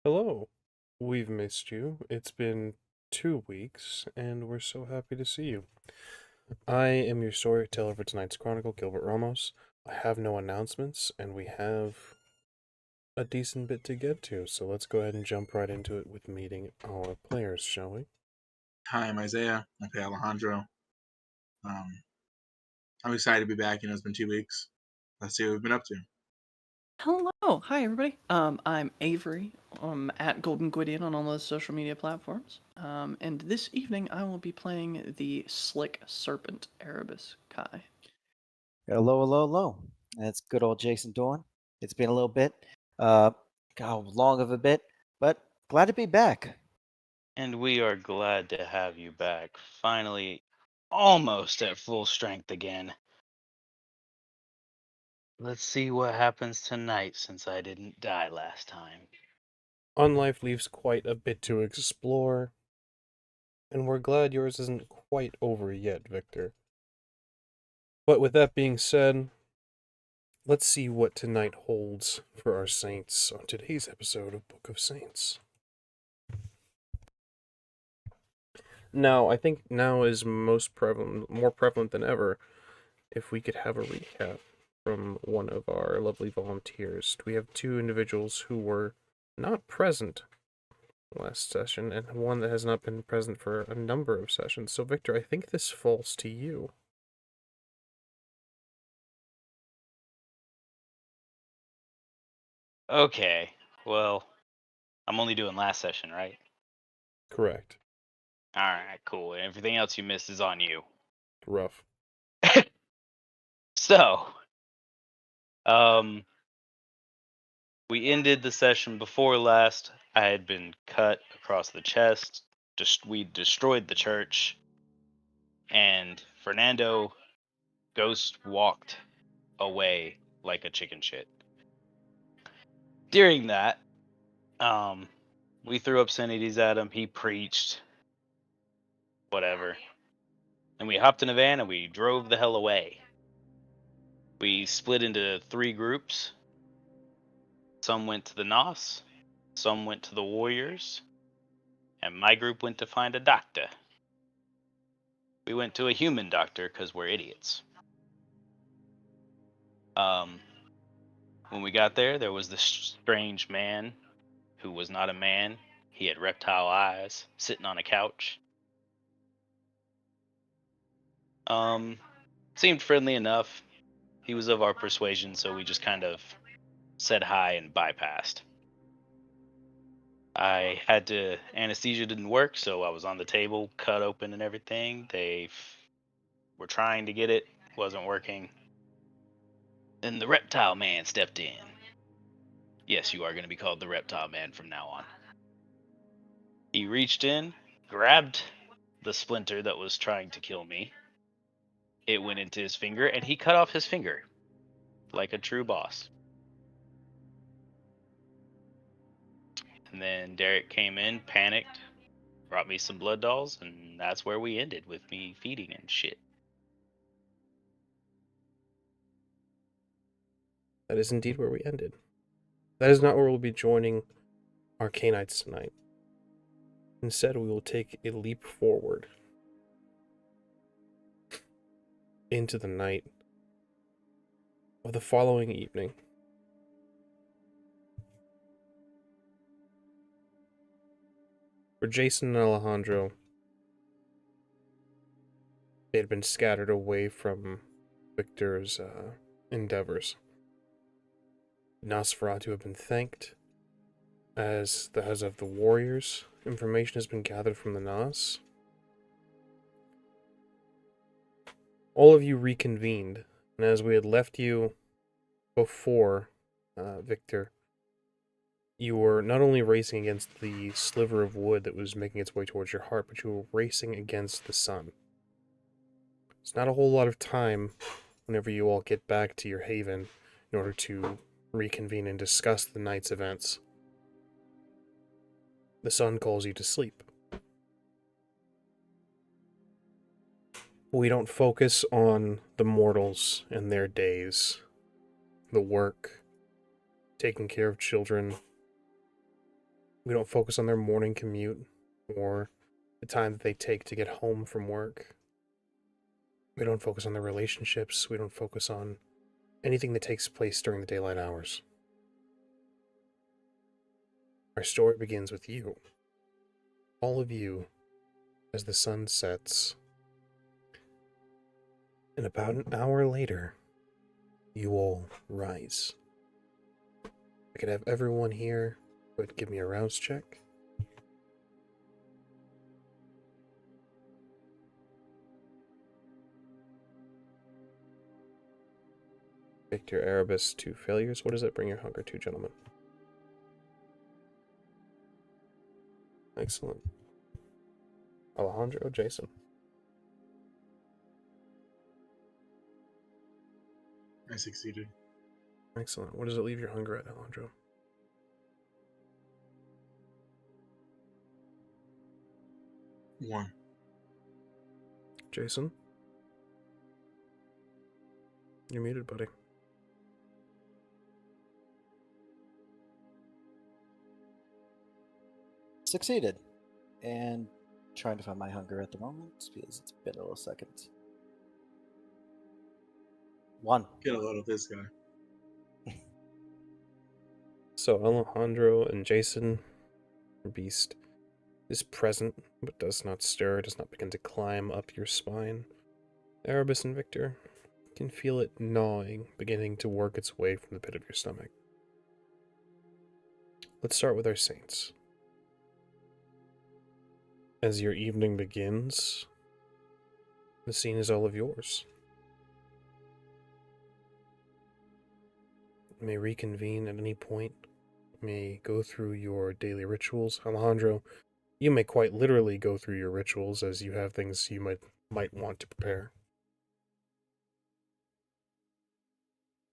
Hello. We've missed you. It's been 2 weeks, and we're so happy to see you. I am your storyteller for tonight's Chronicle, Gilbert Ramos. I have no announcements, and we have a decent bit to get to, so let's go ahead and jump right into it with meeting our players, shall we? Hi, I'm Isaiah. I play Alejandro. Um, I'm excited to be back. It's been 2 weeks. Let's see what we've been up to. Hello, hi everybody. I'm Avery. I'm at Golden Gwydion on all those social media platforms. And this evening I will be playing the Slick Serpent Erebus Kai. Hello, hello, hello. That's good old Jason Dorn. It's been a little bit, uh, how long of a bit, but glad to be back. And we are glad to have you back. Finally, almost at full strength again. Let's see what happens tonight since I didn't die last time. Unlife leaves quite a bit to explore, and we're glad yours isn't quite over yet, Victor. But with that being said, let's see what tonight holds for our saints on today's episode of Book of Saints. Now, I think now is more prevalent than ever. If we could have a recap from one of our lovely volunteers. We have two individuals who were not present last session, and one that has not been present for a number of sessions. So, Victor, I think this falls to you. Okay, well, I'm only doing last session, right? Correct. Alright, cool. And everything else you missed is on you. Rough. So, we ended the session before last. I had been cut across the chest. We destroyed the church. And Fernando ghost walked away like a chicken shit. During that, we threw obscenities at him. He preached, whatever. And we hopped in a van and we drove the hell away. We split into 3 groups. Some went to the Nos, some went to the Warriors, and my group went to find a doctor. We went to a human doctor because we're idiots. When we got there was this strange man who was not a man. He had reptile eyes, sitting on a couch. Seemed friendly enough. He was of our persuasion, so we just kind of said hi and bypassed. Anesthesia didn't work, so I was on the table, cut open and everything. They were trying to get it, wasn't working. Then the reptile man stepped in. Yes, you are going to be called the reptile man from now on. He reached in, grabbed the splinter that was trying to kill me. It went into his finger, and he cut off his finger like a true boss. And then Derek came in, panicked, brought me some blood dolls, and that's where we ended, with me feeding and shit. That is indeed where we ended. That is not where we'll be joining our Canites tonight. Instead, we will take a leap forward into the night of the following evening. For Jason and Alejandro, they had been scattered away from Victor's endeavors. Nosferatu have been thanked, as of the warriors. Information has been gathered from the Nos. All of you reconvened, and as we had left you before, Victor, you were not only racing against the sliver of wood that was making its way towards your heart, but you were racing against the sun. It's not a whole lot of time whenever you all get back to your haven in order to reconvene and discuss the night's events. The sun calls you to sleep. We don't focus on the mortals and their days, the work, taking care of children, We don't focus on their morning commute or the time that they take to get home from work. We don't focus on their relationships. We don't focus on anything that takes place during the daylight hours. Our story begins with you. All of you, as the sun sets. And about an hour later, you all rise. I could have everyone here, but give me a rouse check. Victor, Erebus, 2 failures. What does that bring your hunger to, gentlemen? Excellent. Alejandro, Jason. I succeeded. Excellent. What does it leave your hunger at, Alejandro? One. Jason? You're muted, buddy. Succeeded. And trying to find my hunger at the moment because it's been a little second. 1. Get a load of this guy. So Alejandro and Jason, Beast, is present, but does not stir, does not begin to climb up your spine. Erebus and Victor can feel it gnawing, beginning to work its way from the pit of your stomach. Let's start with our saints. As your evening begins, the scene is all of yours. You may reconvene at any point. You may go through your daily rituals. Alejandro, you may quite literally go through your rituals as you have things you might want to prepare.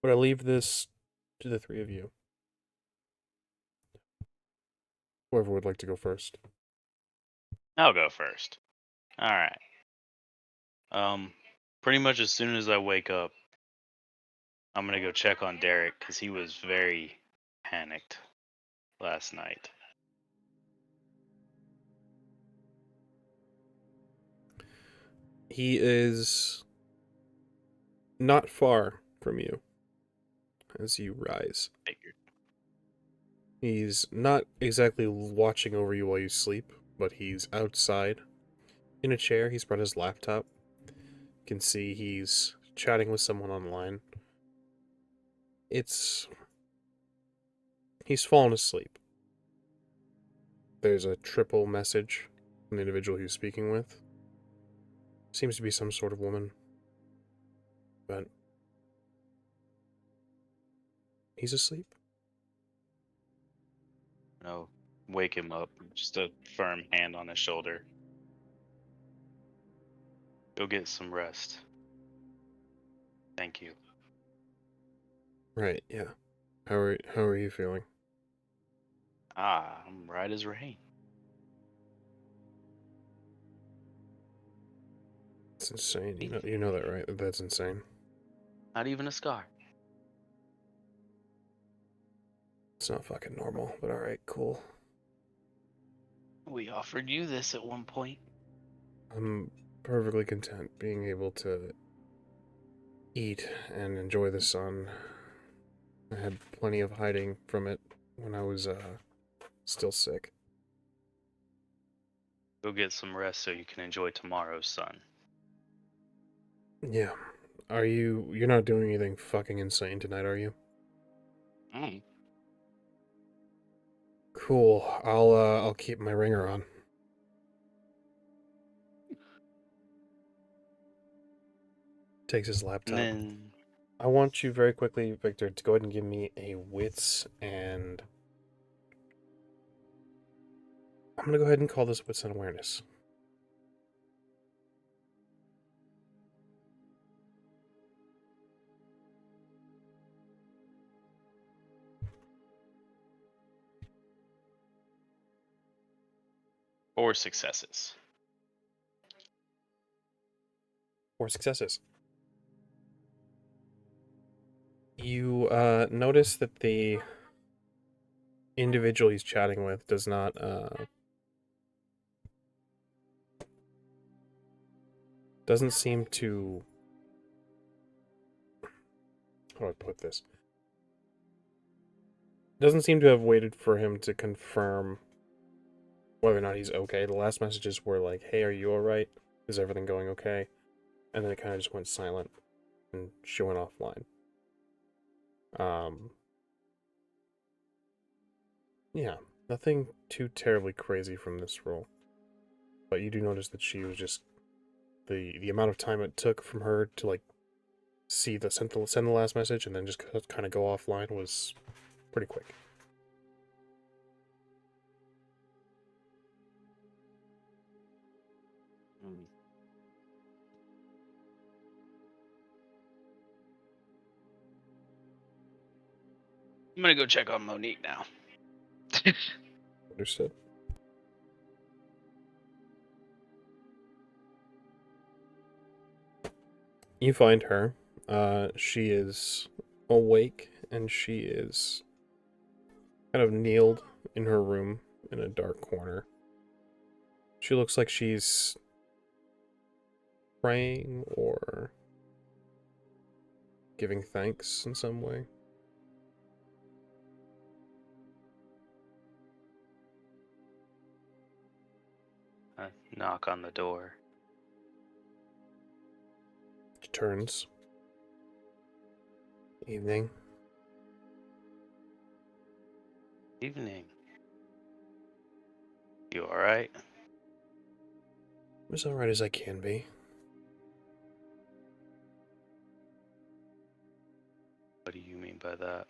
But I leave this to the 3 of you. Whoever would like to go first. I'll go first. All right. Pretty much as soon as I wake up, I'm gonna go check on Derek because he was very panicked last night. He is not far from you as you rise. Figured. He's not exactly watching over you while you sleep, but he's outside in a chair. He's brought his laptop. You can see he's chatting with someone online. He's fallen asleep. There's a triple message from the individual he's speaking with. Seems to be some sort of woman. But he's asleep. No, wake him up. Just a firm hand on his shoulder. Go get some rest. Thank you. Right, yeah. How are you feeling? I'm right as rain. It's insane. You know that, right? That's insane. Not even a scar. It's not fucking normal, but alright, cool. We offered you this at one point. I'm perfectly content being able to eat and enjoy the sun. I had plenty of hiding from it when I was still sick. Go get some rest so you can enjoy tomorrow's sun. Yeah. You're not doing anything fucking insane tonight, are you? Cool. I'll keep my ringer on. Takes his laptop. And then I want you very quickly, Victor, to go ahead and give me a wits and... I'm going to go ahead and call this wits and awareness. four successes. 4 successes. You notice that the individual he's chatting with does not doesn't seem to, how do I put this? Doesn't seem to have waited for him to confirm whether or not he's okay. The last messages were like, "Hey, are you alright? Is everything going okay?" And then it kind of just went silent, and she went offline. Yeah, nothing too terribly crazy from this role. But you do notice that she was just, the amount of time it took from her to like see the send the last message and then just kind of go offline was pretty quick. I'm gonna go check on Monique now. Understood. You find her. She is awake and she is kind of kneeled in her room in a dark corner. She looks like she's praying or giving thanks in some way. I knock on the door. She turns. Evening. Evening. You alright? I'm as alright as I can be. What do you mean by that?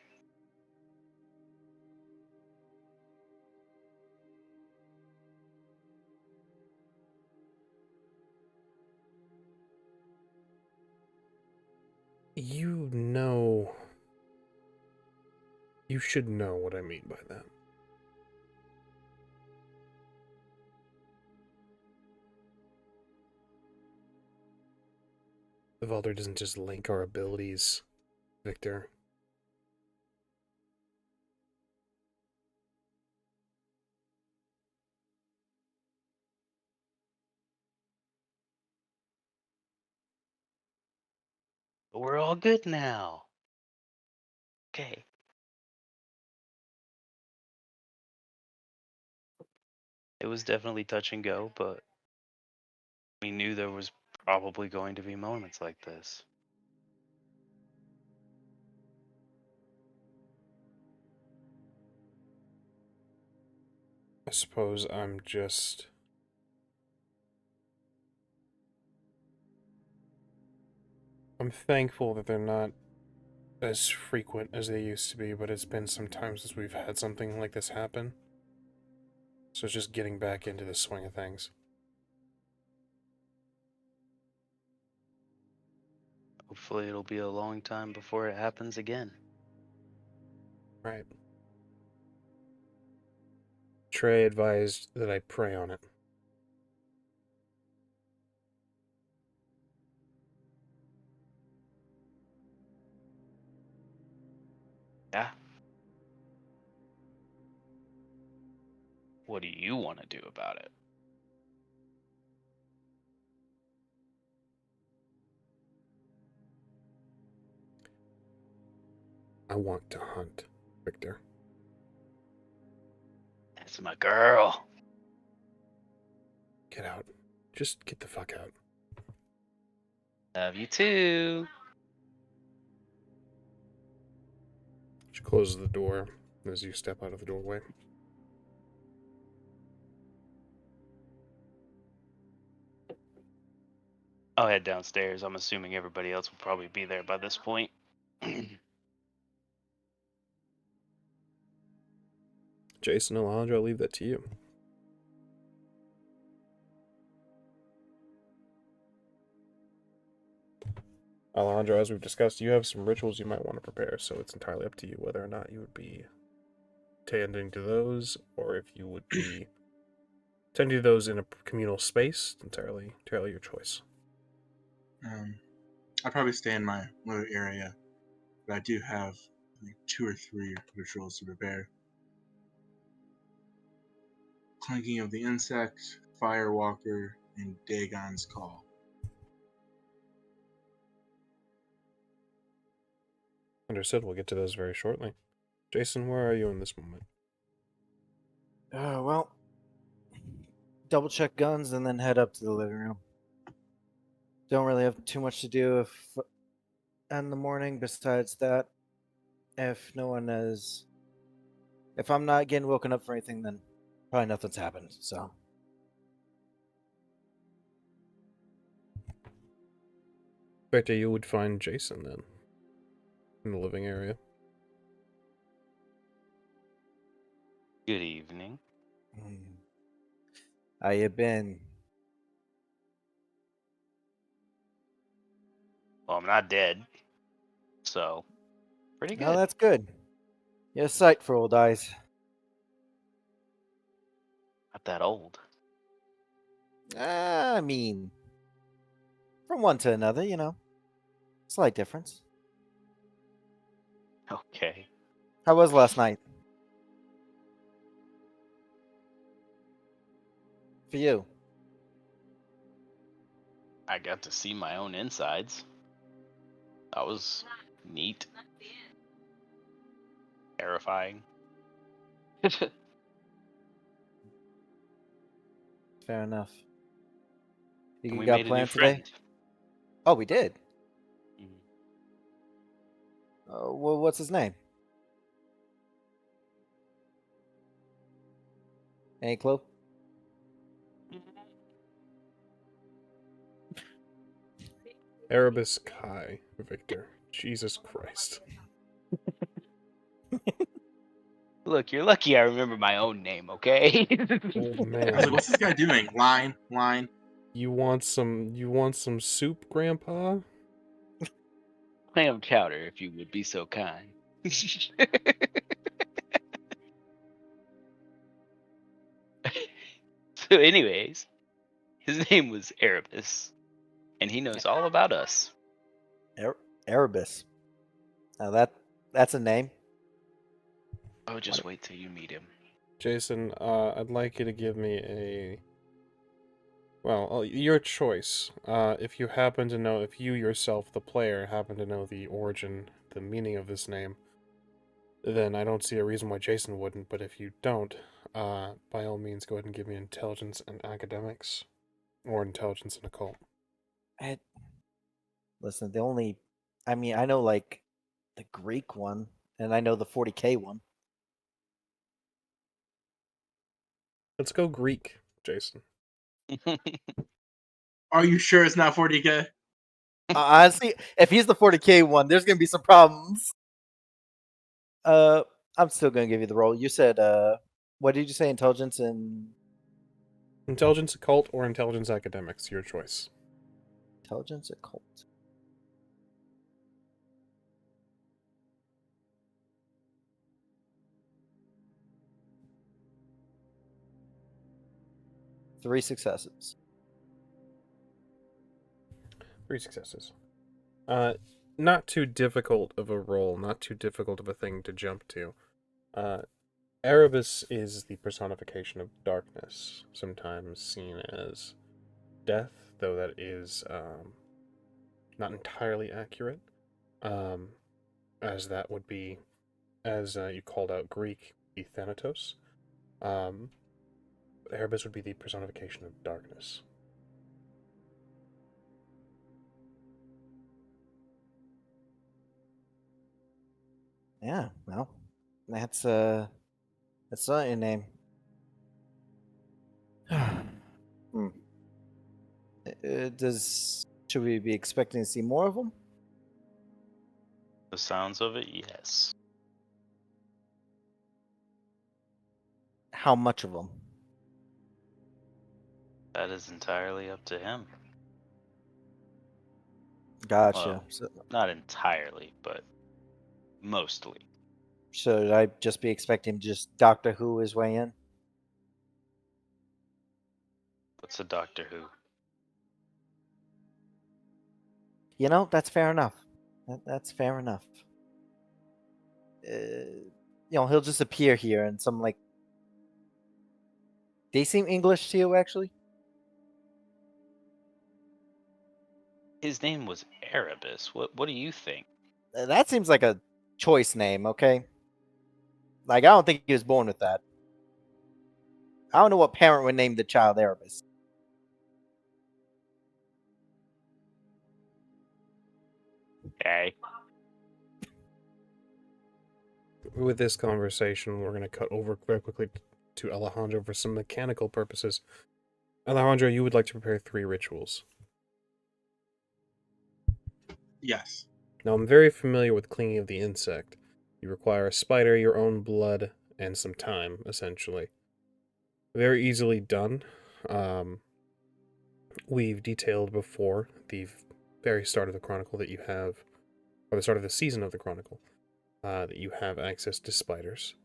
You know. You should know what I mean by that. The Valder doesn't just link our abilities, Victor. We're all good now. Okay. It was definitely touch and go, but we knew there was probably going to be moments like this. I suppose I'm thankful that they're not as frequent as they used to be, but it's been some time since we've had something like this happen. So it's just getting back into the swing of things. Hopefully it'll be a long time before it happens again. Right. Trey advised that I pray on it. Yeah. What do you want to do about it? I want to hunt, Victor. That's my girl. Get out. Just get the fuck out. Love you too. She closes the door as you step out of the doorway. I'll head downstairs. I'm assuming everybody else will probably be there by this point. Jason, Alejandro, I'll leave that to you. Alejandro, as we've discussed, you have some rituals you might want to prepare, so it's entirely up to you whether or not you would be tending to those, or if you would be tending to those in a communal space. Entirely your choice. I'll probably stay in my little area, but I do have like 2 or 3 rituals to prepare. clanking of the insect, firewalker, and Dagon's call. Understood. We'll get to those very shortly. Jason, where are you in this moment? Well, double check guns and then head up to the living room. Don't really have too much to do in the morning besides that. If I'm not getting woken up for anything, then probably nothing's happened. So Victor, you would find Jason then in the living area. Good evening. how you been? Well, I'm not dead, so pretty good. Oh, that's good. You're a sight for old eyes. Not that old. I mean, from one to another, slight difference. Okay. How was last night? For you? I got to see my own insides. That was neat. Terrifying. Fair enough. And You we got made a new planned today? friend. Oh, we did. Mhm. Well, what's his name? Any clue? Erebus Kai, Victor. Jesus Christ. Look, you're lucky I remember my own name, okay? Old I was man. like, what's this guy doing? Line. You want some soup, Grandpa? Clam chowder, if you would be so kind. So, anyways, his name was Erebus, and he knows all about us. Erebus. Now that's a name. Oh, just wait till you meet him. Jason, I'd like you to give me your choice. If you yourself, the player, happen to know the origin, the meaning of this name, then I don't see a reason why Jason wouldn't, but if you don't, by all means, go ahead and give me intelligence and academics, or intelligence and occult. Listen, I know like the Greek one, and I know the 40K one. Let's go Greek, Jason. Are you sure it's not 40K? Honestly, if he's the 40K one, there's gonna be some problems. I'm still gonna give you the roll. You said, what did you say? Intelligence and Intelligence occult or intelligence academics, your choice. intelligence occult. Three successes. 3 successes. Not too difficult of a roll, not too difficult of a thing to jump to. Erebus is the personification of darkness, sometimes seen as death, though that is not entirely accurate, as that would be, as you called out Greek, the Thanatos. Erebus would be the personification of darkness. Yeah, well, that's not your name. Should we be expecting to see more of them? The sounds of it, yes. How much of them? That is entirely up to him. Gotcha. Well, So, not entirely, but mostly. should I just be expecting just Doctor Who his way in? What's a Doctor Who? That's fair enough. That's fair enough. He'll just appear here in some They seem English to you, actually? His name was Erebus. What do you think? That seems like a choice name, okay? Like, I don't think he was born with that. I don't know what parent would name the child Erebus. Okay. With this conversation, we're going to cut over very quickly to Alejandro for some mechanical purposes. Alejandro, you would like to prepare 3 rituals. Yes. Now, I'm very familiar with clinging of the insect. You require a spider, your own blood, and some time, essentially. Very easily done. We've detailed before the very start of the Chronicle that you have, or the start of the season of the Chronicle, that you have access to spiders.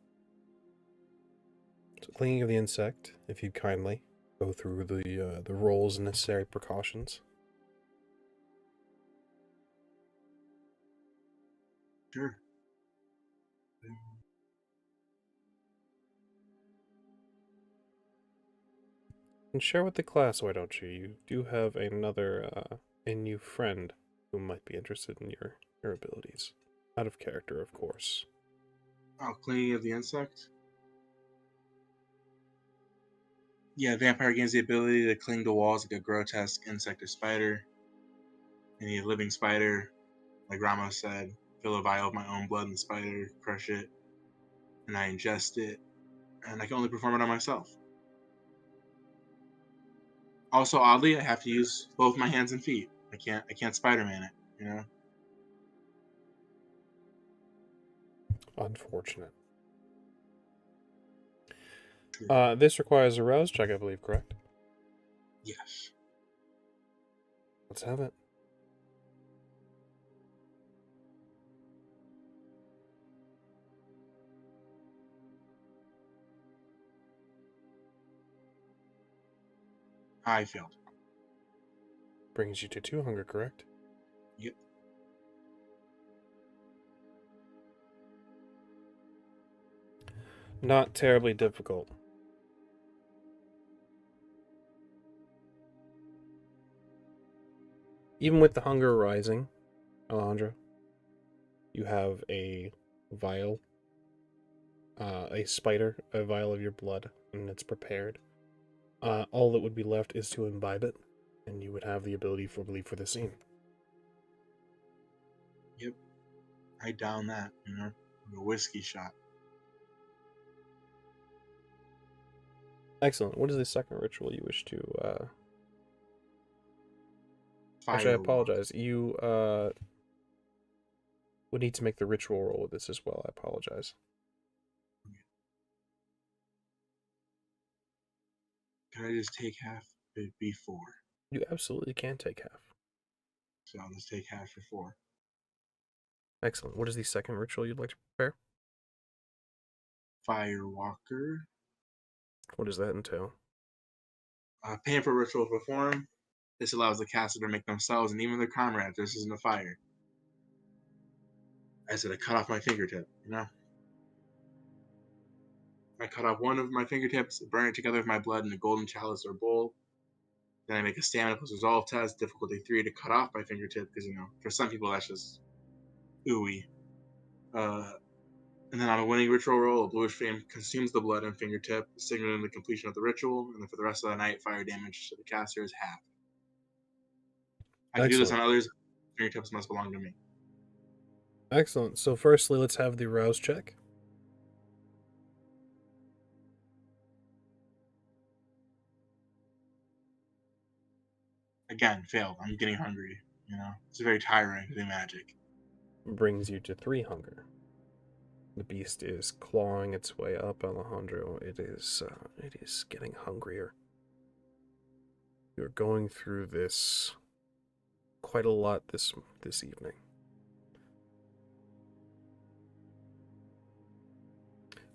So, clinging of the insect, if you'd kindly go through the roles and necessary precautions. Sure. And share with the class, why don't you? You do have another, a new friend who might be interested in your abilities. Out of character, of course. Oh, clinging of the insect? Yeah, vampire gains the ability to cling to walls like a grotesque insect or spider. Any living spider, like Ramos said, fill a vial of my own blood in the spider, crush it, and I ingest it, and I can only perform it on myself. Also, oddly, I have to use both my hands and feet. I can't Spider-Man it, you know? Unfortunate. This requires a rouse check, I believe, correct? Yes. Let's have it. I failed. Brings you to 2 hunger, correct? Yep. Not terribly difficult. Even with the hunger rising, Alejandro, you have a vial, a spider, a vial of your blood, and it's prepared. All that would be left is to imbibe it, and you would have the ability for belief for the scene. Yep. I down that, you know? A whiskey shot. Excellent. What is the second ritual you wish to, Actually, I Firewalk. apologize. You, would need to make the ritual roll with this as well. I apologize. Can I just take half? It'd be 4. You absolutely can take half. So I'll just take half for 4. Excellent. What is the second ritual you'd like to prepare? Firewalker. What does that entail? Paying for ritual to perform. This allows the caster to make themselves and even their comrades this in the fire. I said I cut off my fingertip, you know? I cut off one of my fingertips, burn it together with my blood in a golden chalice or bowl. Then I make a stamina plus resolve test, difficulty 3 to cut off my fingertip, because, you know, for some people that's just ooey. And then on a winning ritual roll, a bluish flame consumes the blood and fingertip, signaling the completion of the ritual, and then for the rest of the night, fire damage to the caster is half. I can do this on Excellent. others. Fingertips must belong to me. Excellent. So firstly, let's have the rouse check. Again, failed. I'm getting hungry, you know? It's very tiring to do magic. Brings you to 3 hunger. The beast is clawing its way up, Alejandro. It is getting hungrier. You're going through this quite a lot this evening.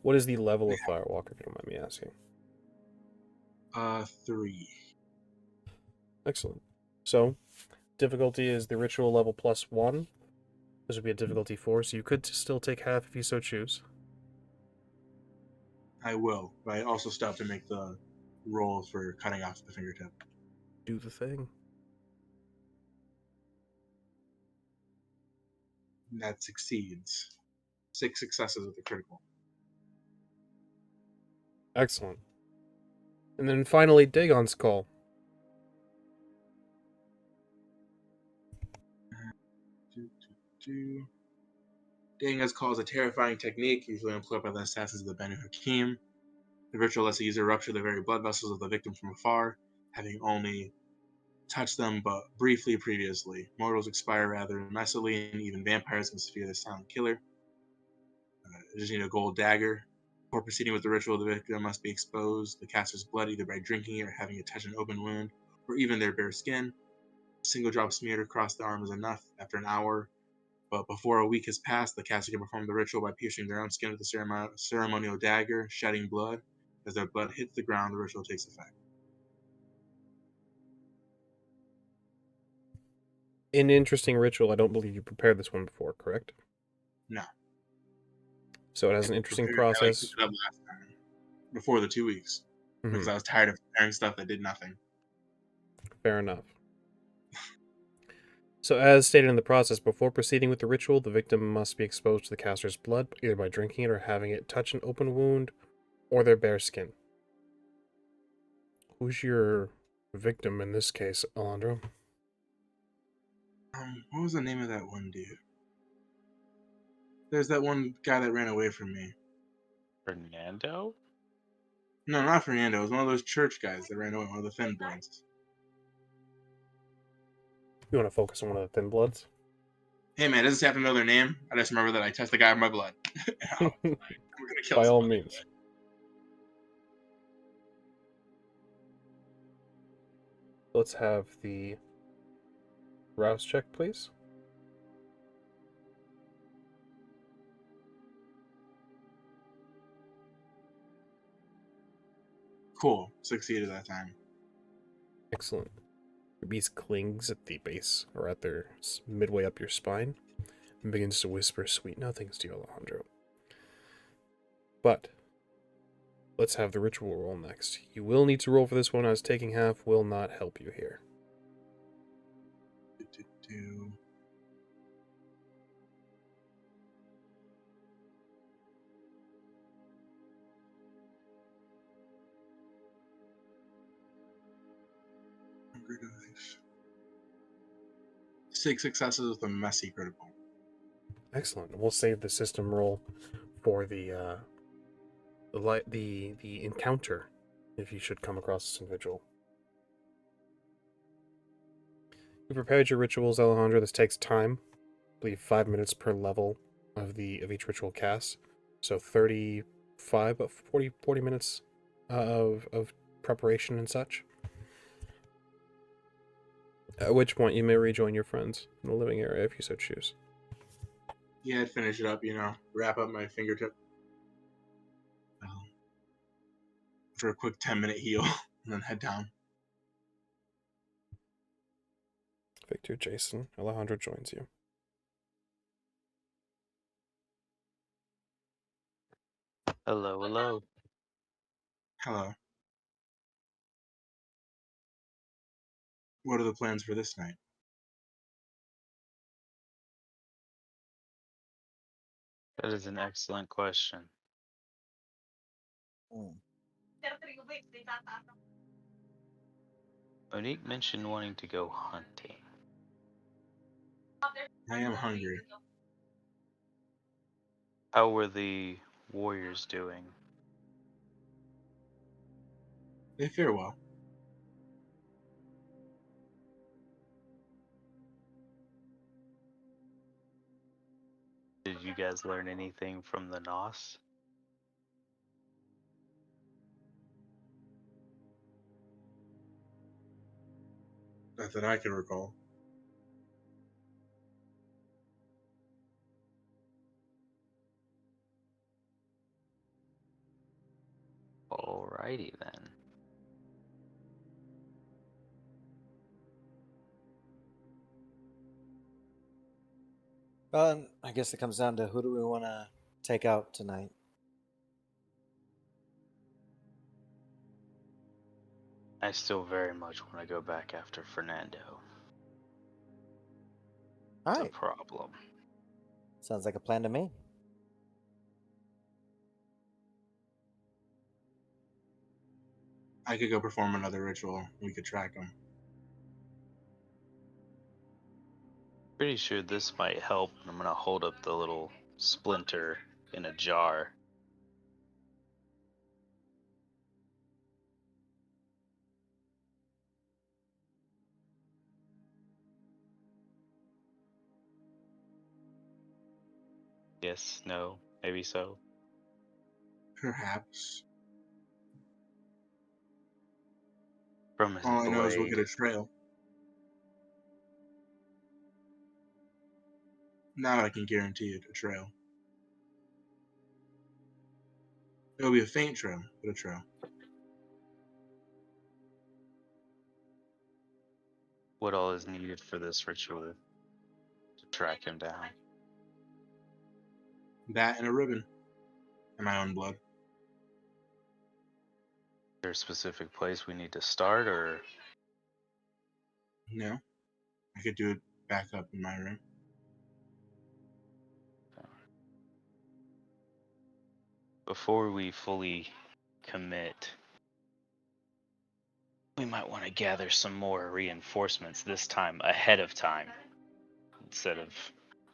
What is the level of Firewalker, if you don't mind me asking? 3. Excellent. So, difficulty is the ritual level +1. This would be a difficulty 4, so you could still take half if you so choose. I will, but I also still have to make the roll for cutting off the fingertip. Do the thing. That succeeds. 6 successes with the critical. Excellent. And then finally, Dagon's call. Dagon's call is a terrifying technique usually employed by the assassins of the Banu Hakim. The ritual lets the user rupture the very blood vessels of the victim from afar, having only touched them but briefly previously. Mortals expire rather messily, and even vampires can fear the silent killer. Just need a gold dagger. Before proceeding with the ritual, the victim must be exposed to the caster's blood either by drinking it or having it touch an open wound, or even their bare skin. A single drop smeared across the arm is enough. After an hour, but before a week has passed, the caster can perform the ritual by piercing their own skin with the ceremonial dagger, shedding blood. As their blood hits the ground, the ritual takes effect. An interesting ritual. I don't believe you prepared this one before, correct? No. So it has an interesting I picked process. it up last time, before the 2 weeks, because I was tired of preparing stuff that did nothing. Fair enough. So as stated in the process, before proceeding with the ritual, the victim must be exposed to the caster's blood, either by drinking it or having it touch an open wound, or their bare skin. Who's your victim in this case, Alejandro? What was the name of that one dude? There's that one guy that ran away from me. Fernando? No, not Fernando. It was one of those church guys that ran away, one of the Thin Bloods. You want to focus on one of the Thin Bloods? Hey man, it doesn't have to know their name. I just remember that I touched the guy with my blood. We're gonna kill By all someone. means. Let's have the rouse check, please. Cool. Succeeded that time. Excellent. Your beast clings at the base, or at their midway up your spine, and begins to whisper sweet nothings to you, Alejandro. But let's have the ritual roll next. You will need to roll for this one, as taking half will not help you here. Dice. 6 successes with a messy critical. Excellent. We'll save the system roll for the encounter, if you should come across this individual. You prepared your rituals, Alejandro. This takes time. I believe 5 minutes per level of each ritual cast. So 35, but 40 minutes of preparation and such. At which point you may rejoin your friends in the living area if you so choose. Yeah, I'd finish it up, wrap up my fingertip. For a quick 10-minute heal, and then head down. Victor, Jason, Alejandro joins you. Hello, hello. Hello. What are the plans for this night? That is an excellent question. Monique mentioned wanting to go hunting. I am hungry. How were the warriors doing? They fare well. Did you guys learn anything from the NOS? Not that I can recall. Alrighty then. I guess it comes down to who do we want to take out tonight? I still very much want to go back after Fernando. All It's a right. problem. Sounds like a plan to me. I could go perform another ritual. We could track him. Pretty sure this might help. I'm gonna hold up the little splinter in a jar. Yes, no, maybe so. Perhaps. From his All I know is we'll blade. get a trail. Now I can guarantee it a trail. It'll be a faint trail, but a trail. What all is needed for this ritual to track him down? That and a ribbon. And my own blood. Is there a specific place we need to start, or No. I could do it back up in my room. before we fully commit, we might want to gather some more reinforcements this time ahead of time, instead of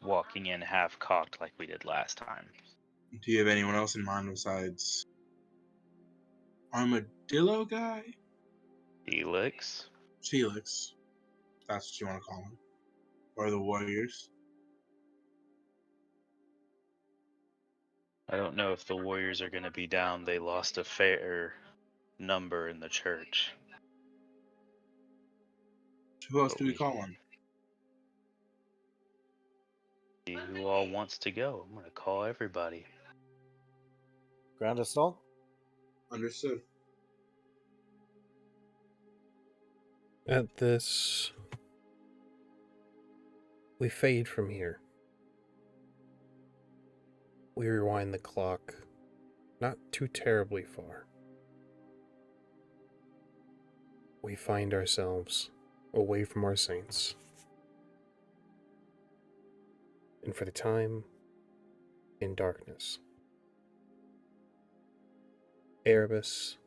walking in half-cocked like we did last time. Do you have anyone else in mind besides Armadillo guy? Felix? Felix. That's what you want to call him. Or the Warriors. I don't know if the Warriors are going to be down. They lost a fair number in the church. Who else But do we we call on? see who all wants to go. I'm going to call everybody. Ground assault? Understood. At this, we fade from here. We rewind the clock, not too terribly far. We find ourselves away from our saints. And for the time, in darkness. Erebus,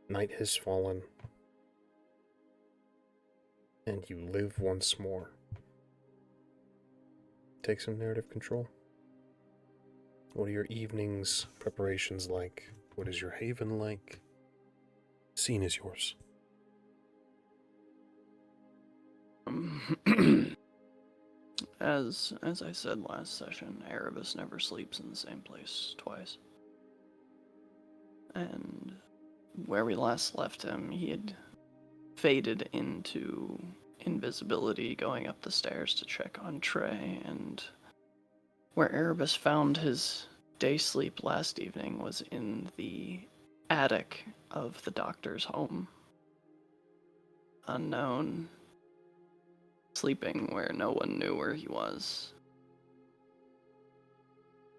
night has fallen, and you live once more. Take some narrative control. What are your evenings' preparations like? What is your haven like? Scene is yours. As I said last session, Erebus never sleeps in the same place twice. And where we last left him, he had faded into invisibility going up the stairs to check on TREY, and where Erebus found his day sleep last evening was in the attic of the doctor's home. Unknown, sleeping where no one knew where he was.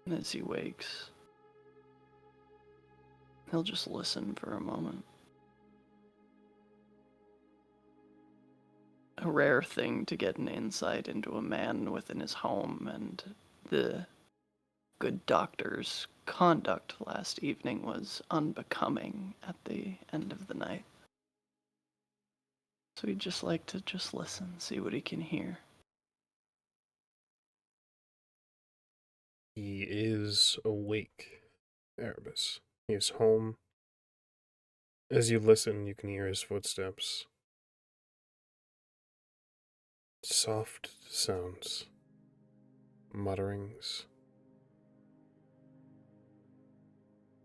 And as he wakes, he'll just listen for a moment. A rare thing to get an insight into a man within his home, and the good doctor's conduct last evening was unbecoming at the end of the night. So he'd just like to just listen, see what he can hear. He is awake, Erebus. He is home. As you listen, you can hear his footsteps. Soft sounds. Mutterings.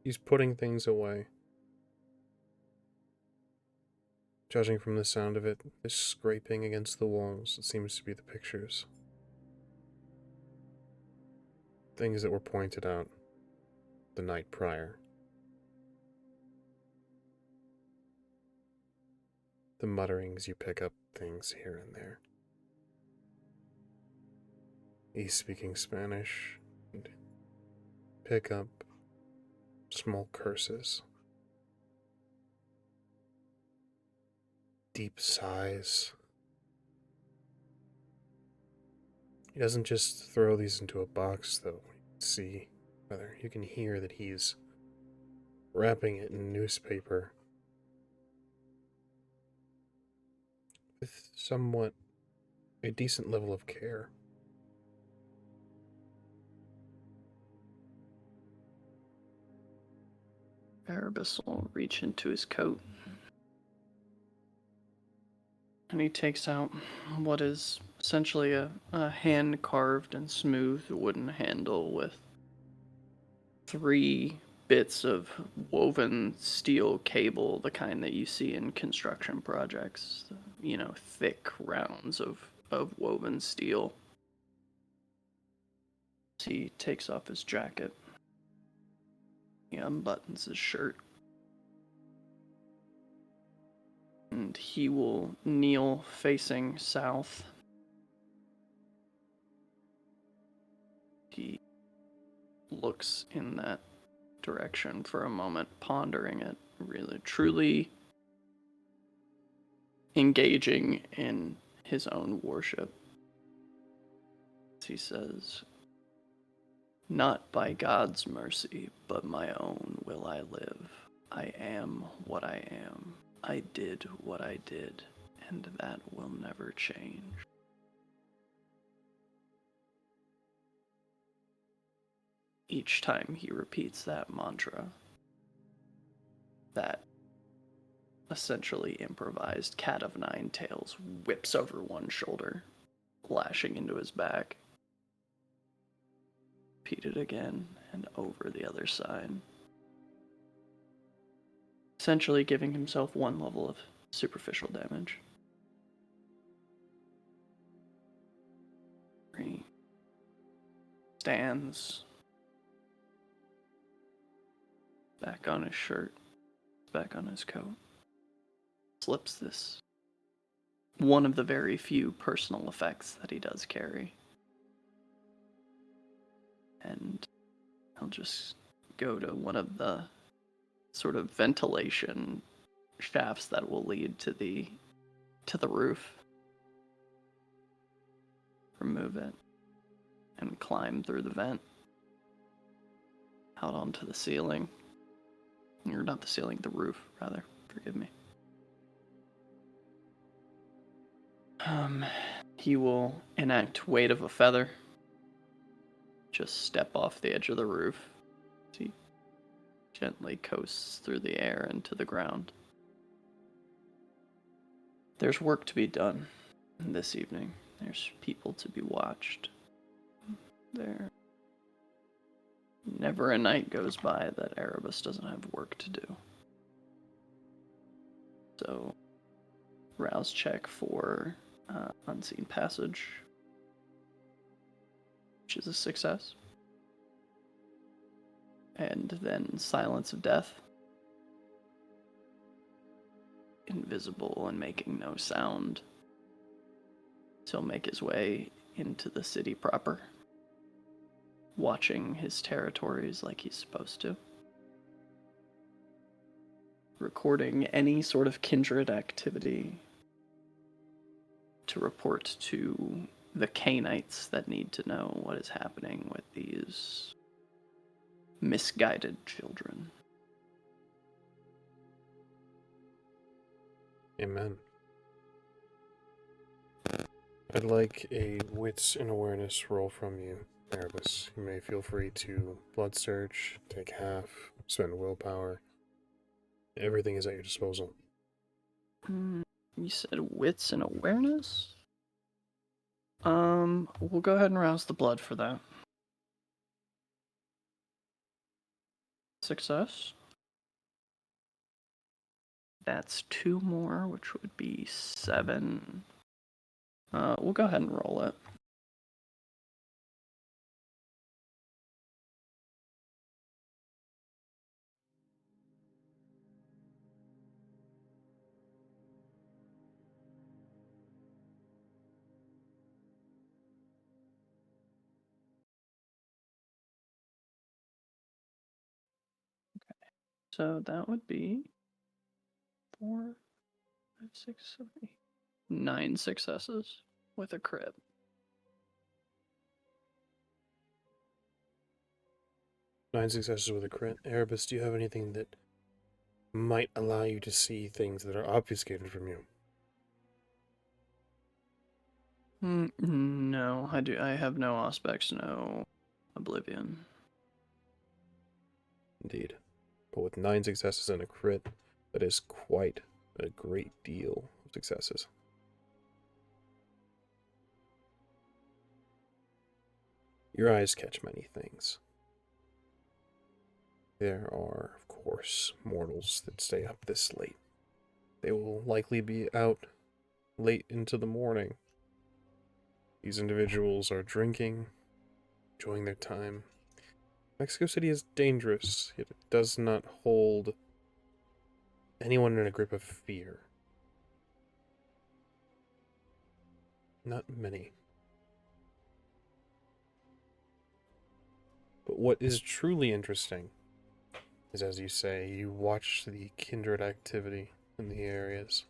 He's putting things away. Judging from the sound of it, this scraping against the walls, it seems to be the pictures. Things that were pointed out the night prior. The mutterings, you pick up things here and there. He's speaking Spanish, and pick up small curses. deep sighs. He doesn't just throw these into a box, though. You can hear that he's wrapping it in newspaper with somewhat a decent level of care. Erebus will reach into his coat. And he takes out what is essentially a hand-carved and smooth wooden handle with 3 bits of woven steel cable, the kind that you see in construction projects. You know, thick rounds of woven steel. He takes off his jacket. He unbuttons his shirt. And he will kneel facing south. He looks in that direction for a moment, pondering it, really, truly engaging in his own worship. He says, "Not by God's mercy, but my own will I live. I am what I am. I did what I did, and that will never change." Each time he repeats that mantra, that essentially improvised cat of 9 tails whips over one shoulder, lashing into his back. Repeat it again and over the other side. Essentially giving himself 1 level of superficial damage. He stands back on his shirt, back on his coat, slips this, one of the very few personal effects that he does carry. And I'll just go to one of the sort of ventilation shafts that will lead to the roof. Remove it and climb through the vent out onto the ceiling. Or not the ceiling, the roof, rather. Forgive me. He will enact Weight of a Feather. Just step off the edge of the roof. He gently coasts through the air into the ground. There's work to be done this evening. There's people to be watched. There never a night goes by that Erebus doesn't have work to do. So, rouse check for Unseen Passage, which is a success. And then Silence of Death. Invisible and making no sound. He'll make his way into the city proper, watching his territories like he's supposed to. Recording any sort of kindred activity to report to the Canaanites that need to know what is happening with these misguided children. Amen. I'd like a wits and awareness roll from you, Erebus. You may feel free to blood search, take half, spend willpower. Everything is at your disposal. You said wits and awareness? We'll go ahead and rouse the blood for that. Success. That's 2 more, which would be 7. We'll go ahead and roll it. So that would be 4, 5, 6, 7, 8, 9 successes with a crit. Nine successes with a crit. Erebus, do you have anything that might allow you to see things that are obfuscated from you? No, I have no aspects, no oblivion. Indeed. But with 9 successes and a crit, that is quite a great deal of successes. Your eyes catch many things. There are, of course, mortals that stay up this late. They will likely be out late into the morning. These individuals are drinking, enjoying their time. Mexico City is dangerous, yet it does not hold anyone in a grip of fear. Not many. But what is truly interesting is, as you say, you watch the kindred activity in the areas.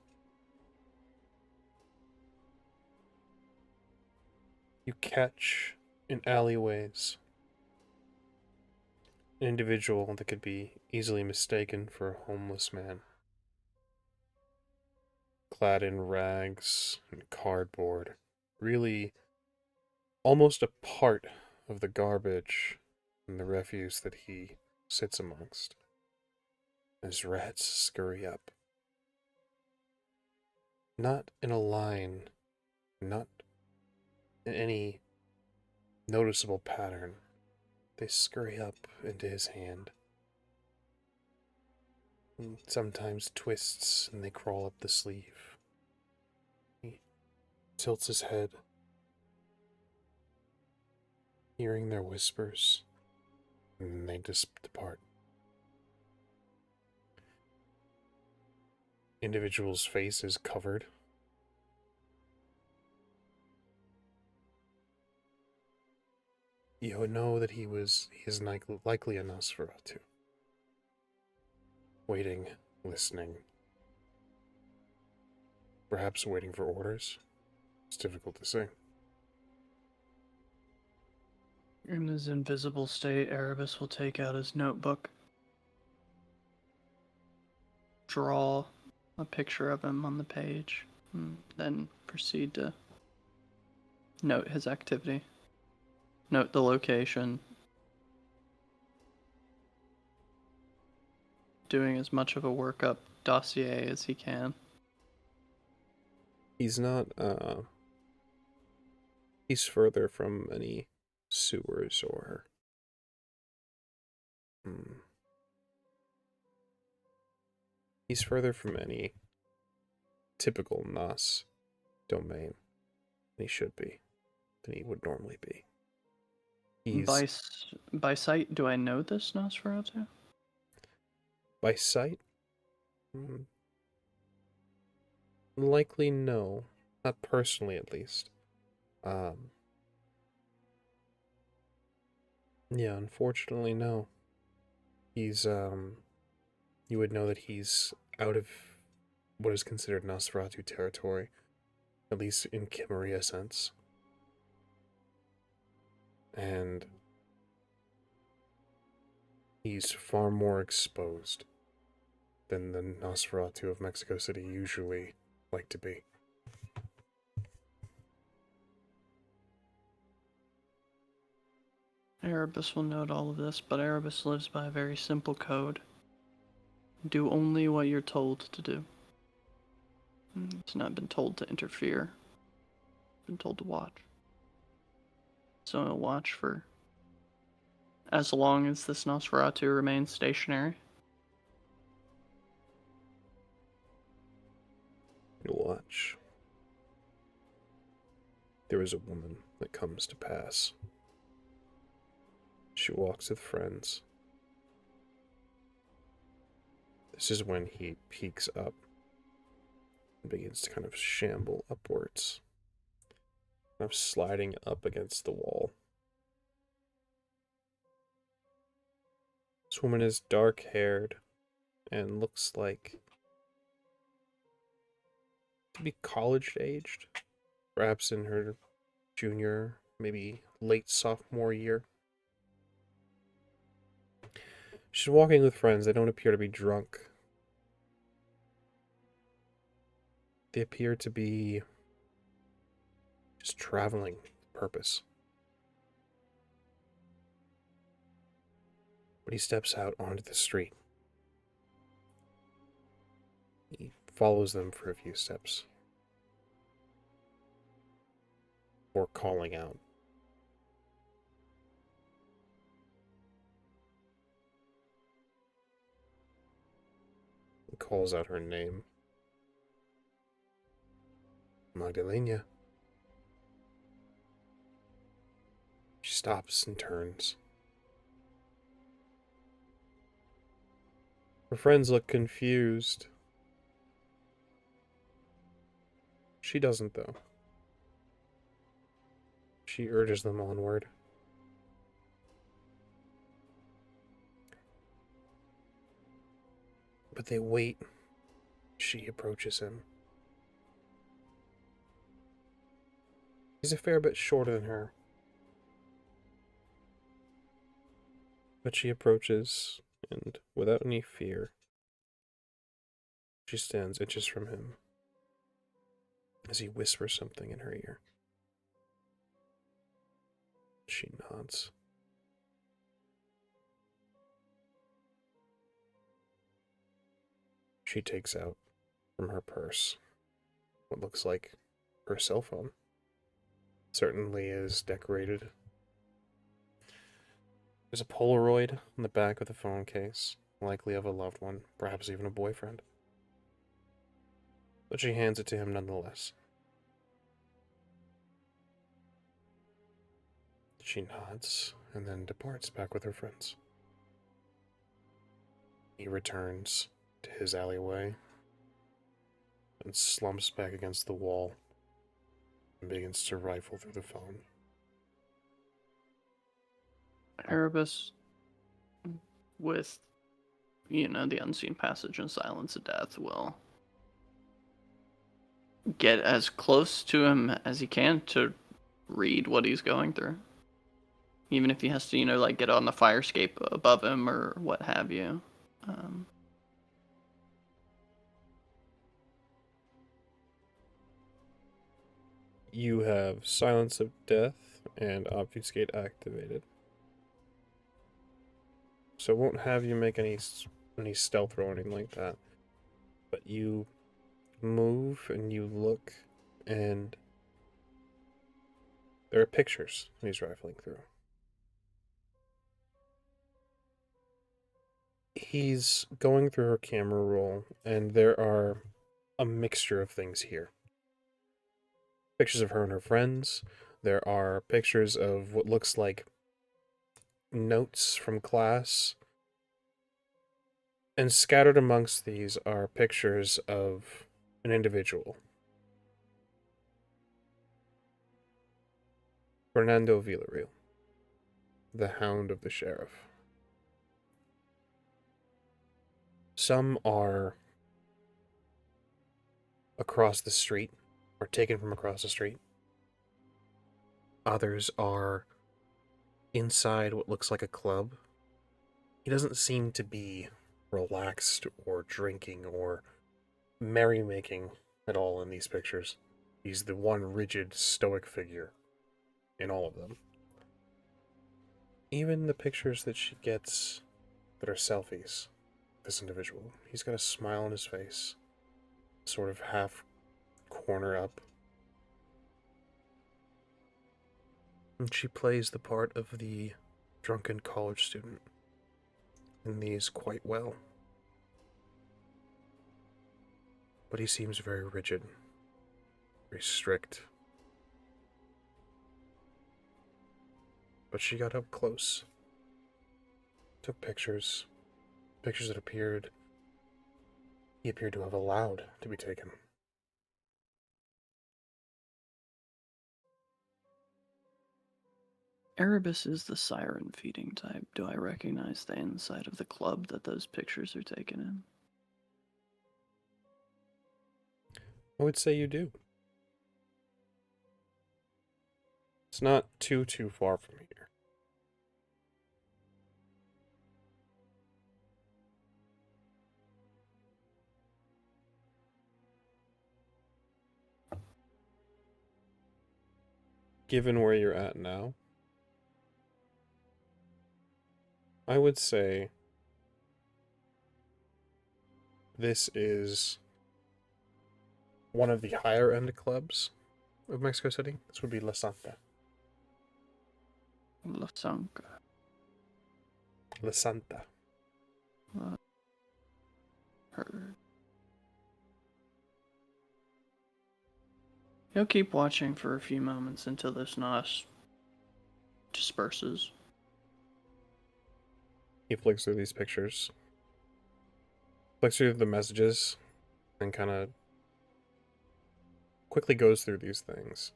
You catch in alleyways an individual that could be easily mistaken for a homeless man, clad in rags and cardboard, really almost a part of the garbage and the refuse that he sits amongst, as rats scurry up. Not in a line, not in any noticeable pattern. They scurry up into his hand. And sometimes twists and they crawl up the sleeve. He tilts his head, hearing their whispers, and they just depart. Individual's face is covered. You would know that he is likely a Nosferatu. Waiting, listening. Perhaps waiting for orders. It's difficult to say. In his invisible state, Erebus will take out his notebook, draw a picture of him on the page, and then proceed to note his activity, note the location, doing as much of a workup dossier as he can. He's not, he's further from any sewers or, he's further from any typical Nos domain than he should be, than he would normally be. By sight, do I know this Nosferatu? By sight? Likely no. Not personally, at least. Yeah, unfortunately, no. He's, you would know that he's out of what is considered Nosferatu territory, at least in Kimmeria sense. And he's far more exposed than the Nosferatu of Mexico City usually like to be. Erebus will note all of this, but Erebus lives by a very simple code. Do only what you're told to do. It's not been told to interfere. It's been told to watch. So I'll watch for as long as this Nosferatu remains stationary. You'll watch. There is a woman that comes to pass. She walks with friends. This is when he peeks up and begins to kind of shamble upwards, kind of sliding up against the wall. This woman is dark-haired and looks like to be college-aged, perhaps in her junior, maybe late sophomore year. She's walking with friends. They don't appear to be drunk. They appear to be just traveling with purpose. But he steps out onto the street. He follows them for a few steps before calling out. He calls out her name. Magdalena. She stops and turns. Her friends look confused. She doesn't, though. She urges them onward. But they wait. She approaches him. He's a fair bit shorter than her. But she approaches, and without any fear, she stands inches from him as he whispers something in her ear. She nods. She takes out from her purse what looks like her cell phone. Certainly is decorated. There's a Polaroid on the back of the phone case, likely of a loved one, perhaps even a boyfriend. But she hands it to him nonetheless. She nods and then departs back with her friends. He returns to his alleyway and slumps back against the wall and begins to rifle through the phone. Erebus, with, the unseen passage and silence of death, will get as close to him as he can to read what he's going through. Even if he has to, get on the fire escape above him or what have you. You have Silence of Death and Obfuscate activated. So it won't have you make any stealth roll or anything like that. But you move and you look, and there are pictures he's rifling through. He's going through her camera roll, and there are a mixture of things here. Pictures of her and her friends. There are pictures of what looks like notes from class. And scattered amongst these are pictures of an individual. Fernando Villarreal, the Hound of the Sheriff. Some are across the street, or taken from across the street. Others are inside what looks like a club. He doesn't seem to be relaxed or drinking or merrymaking at all in these pictures. He's the one rigid, stoic figure in all of them. Even the pictures that she gets that are selfies, this individual, he's got a smile on his face, sort of half corner up. And she plays the part of the drunken college student in these quite well. But he seems very rigid, very strict. But she got up close, took pictures that he appeared to have allowed to be taken. Erebus is the siren feeding type. Do I recognize the inside of the club that those pictures are taken in? I would say you do. It's not too far from here. Given where you're at now, I would say this is one of the higher end clubs of Mexico City. This would be La Santa. La Sanca. La Santa. Heard. He'll keep watching for a few moments until this nos disperses. He flicks through these pictures, flicks through the messages, and kind of quickly goes through these things.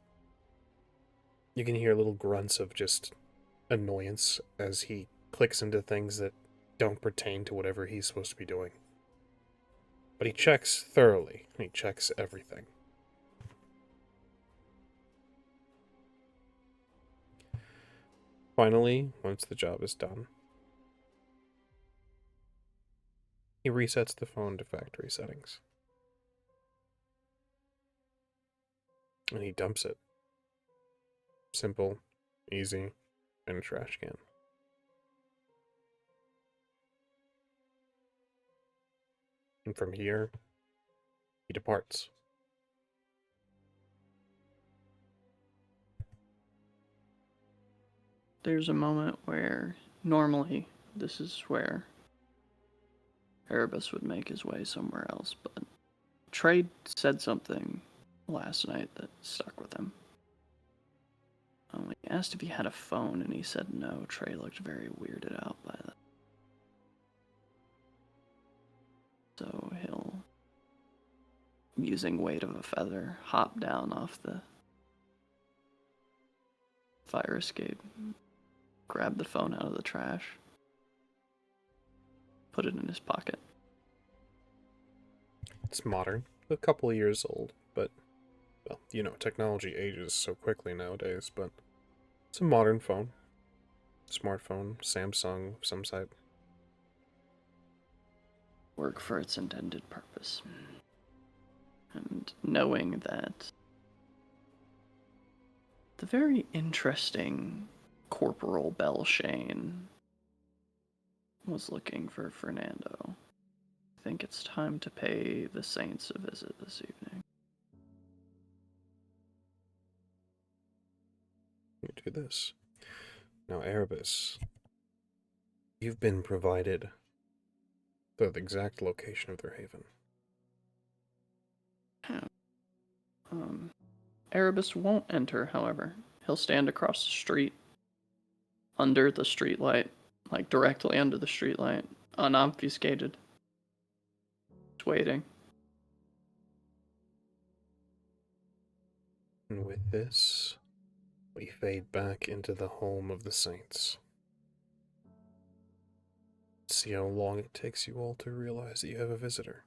You can hear little grunts of just annoyance as he clicks into things that don't pertain to whatever he's supposed to be doing. But he checks thoroughly, and he checks everything. Finally, once the job is done, he resets the phone to factory settings. And he dumps it. Simple, easy, in a trash can. And from here, he departs. There's a moment where normally this is where Erebus would make his way somewhere else, but TREY said something last night that stuck with him. He asked if he had a phone, and he said no. TREY looked very weirded out by that. So he'll, using weight of a feather, hop down off the fire escape, grab the phone out of the trash, put it in his pocket. It's modern, a couple of years old, but, well, you know, technology ages so quickly nowadays, but it's a modern phone. Smartphone, Samsung of some type. Work for its intended purpose. And knowing that the very interesting Corporal BELLSHANE was looking for Fernando, I think it's time to pay the Saints a visit this evening. You do this. Now, Erebus, you've been provided the exact location of their haven. Erebus won't enter, however. He'll stand across the street, under the streetlight, like directly under the streetlight, unobfuscated. Just waiting. And with this, we fade back into the home of the Saints. See how long it takes you all to realize that you have a visitor.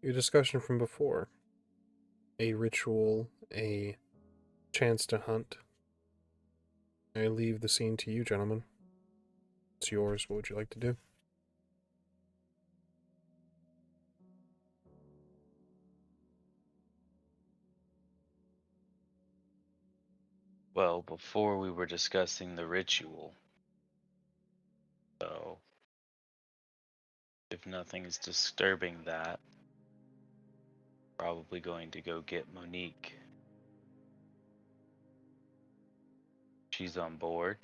Your discussion from before. A ritual, a chance to hunt. I leave the scene to you, gentlemen. It's yours. What would you like to do? Well, before we were discussing the ritual. So, if nothing is disturbing that, probably going to go get Monique. She's on board.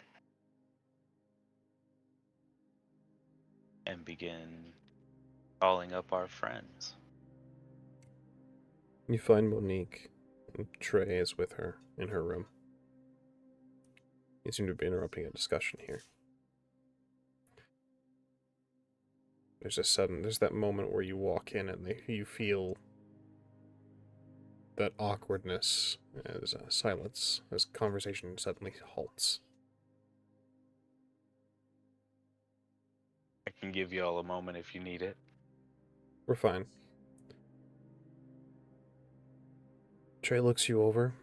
And begin calling up our friends. You find Monique, and TREY is with her in her room. You seem to be interrupting a discussion here. There's that moment where you walk in and you feel that awkwardness as silence, as conversation suddenly halts. I can give you all a moment if you need it. We're fine. Trey looks you over,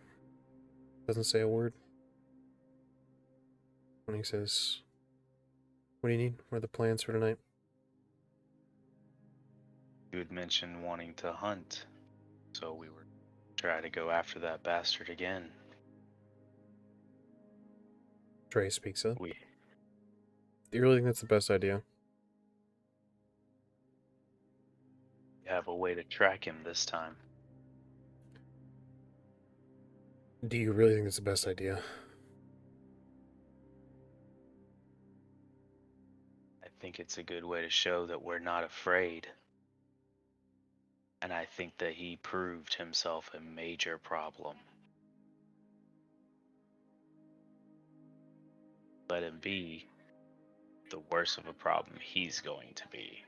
doesn't say a word. When he says, "What do you need? What are the plans for tonight?" You had mentioned wanting to hunt, so we were trying to go after that bastard again. Trey speaks up. We Do you really think that's the best idea? have a way to track him this time. Do you really think that's the best idea? I think it's a good way to show that we're not afraid. And I think that he proved himself a major problem. Let him be, the worse of a problem he's going to be.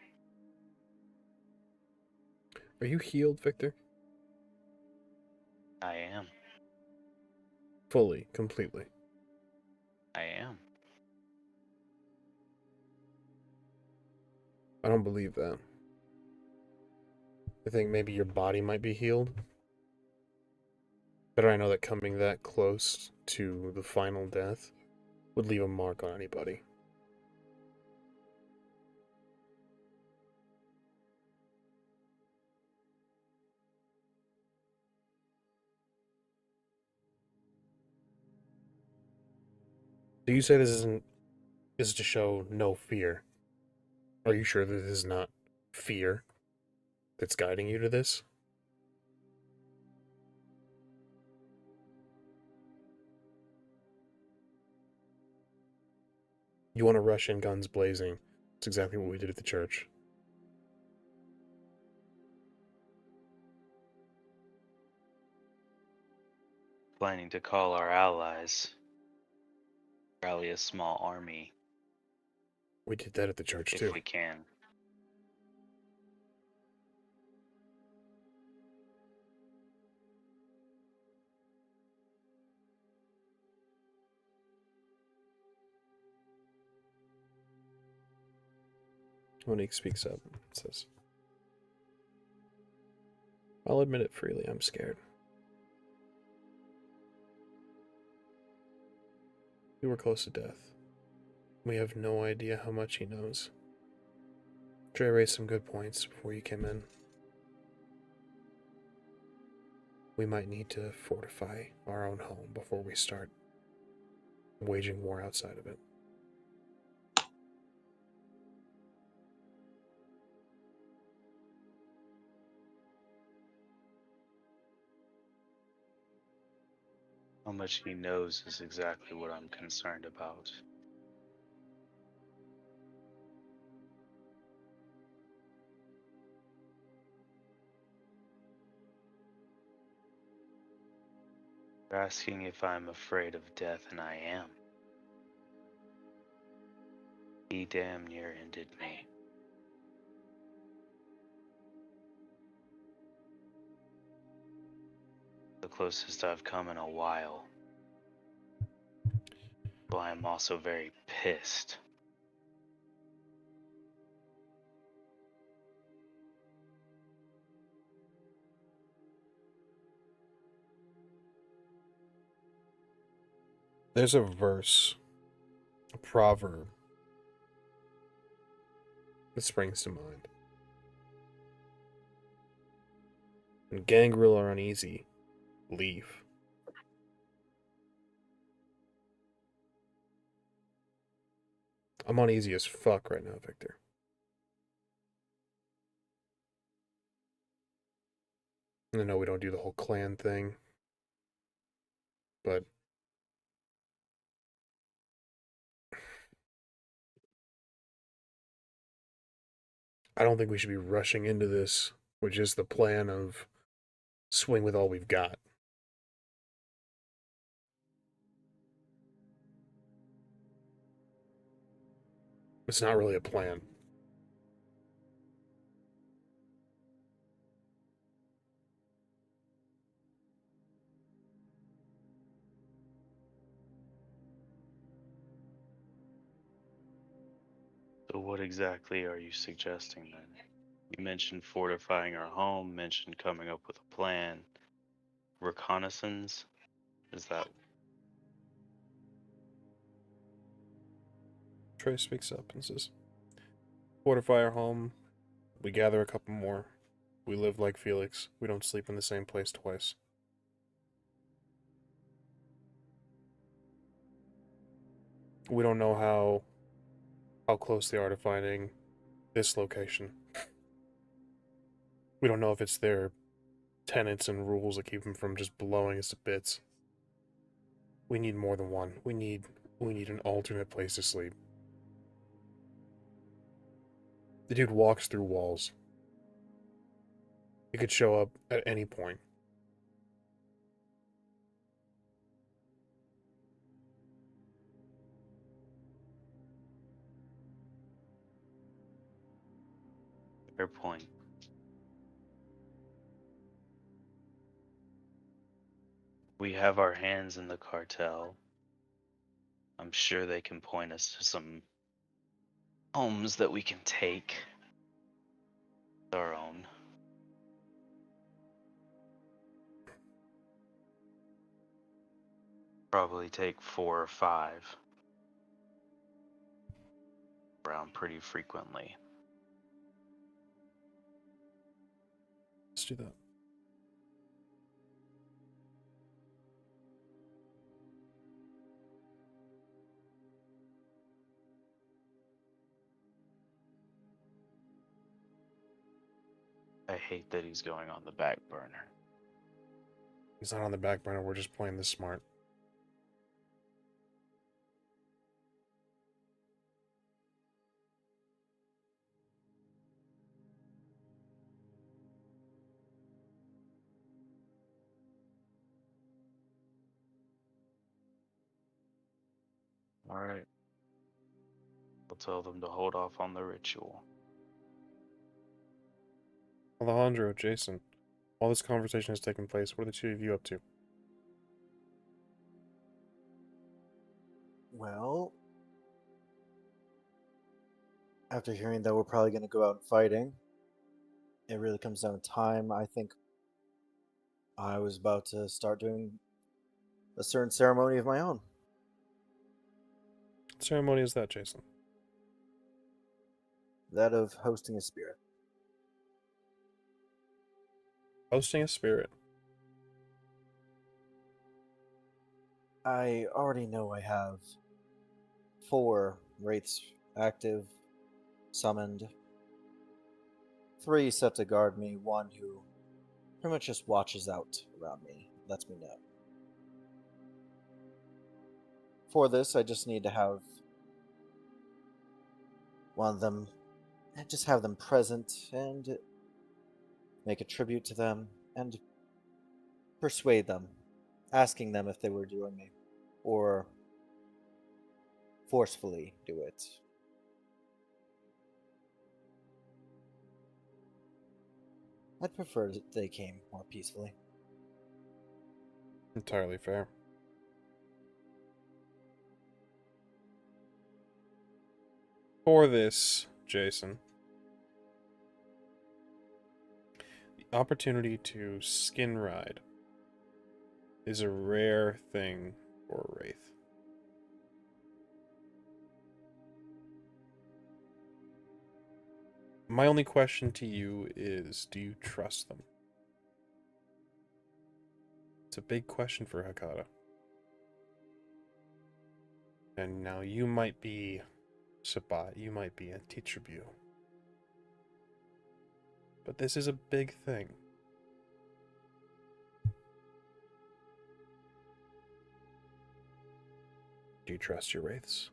Are you healed, Victor? I am. Fully, completely. I am. I don't believe that. I think maybe your body might be healed. But I know that coming that close to the final death would leave a mark on anybody. Do you say this is to show no fear? Are you sure that this is not fear that's guiding you to this? You want to rush in guns blazing. It's exactly what we did at the church. Planning to call our allies, rally a small army We did that at the church if too. we can. Monique speaks up and says, "I'll admit it freely, I'm scared. We were close to death. We have no idea how much he knows. Trey raised some good points before you came in. We might need to fortify our own home before we start waging war outside of it." How much he knows is exactly what I'm concerned about. You're asking if I'm afraid of death, and I am. He damn near ended me. The closest I've come in a while. But I'm also very pissed. There's a verse, a proverb, that springs to mind. When gangrel are uneasy, leave. I'm uneasy as fuck right now, Victor. I know we don't do the whole clan thing, but I don't think we should be rushing into this with just the plan of swing with all we've got. It's not really a plan. So what exactly are you suggesting then? You mentioned fortifying our home, mentioned coming up with a plan. reconnaissance? Is that Trey speaks up and says, "Fortify our home. We gather a couple more. We live like Felix. We don't sleep in the same place twice." We don't know how close they are to finding this location. We don't know if it's their tenets and rules that keep them from just blowing us to bits. We need more than one. We need an alternate place to sleep. The dude walks through walls. He could show up at any point. fair point? We have our hands in the cartel. I'm sure they can point us to some homes that we can take. Our own. Probably take 4 or 5. Around pretty frequently. Let's do that. I hate that he's going on the back burner. He's not on the back burner. We're just playing this smart. Alright. We'll tell them to hold off on the ritual. Alejandro, Jason, while this conversation has taken place, what are the two of you up to? Well, after hearing that we're probably going to go out fighting, it really comes down to time. I think I was about to start doing a certain ceremony of my own. What ceremony is that, Jason? That of hosting a spirit. Hosting a spirit. I already know I have 4 wraiths active, summoned, 3 set to guard me, 1 who pretty much just watches out around me, lets me know. For this, I just need to have one of them, just have them present and make a tribute to them and persuade them, asking them if they were doing me, or forcefully do it. I'd prefer that they came more peacefully. Entirely fair. For this, Jason, the opportunity to skin ride is a rare thing for a wraith. My only question to you is, do you trust them? It's a big question for Hakata. And now you might be Sabat, you might be Antitribu. But this is a big thing. Do you trust your wraiths?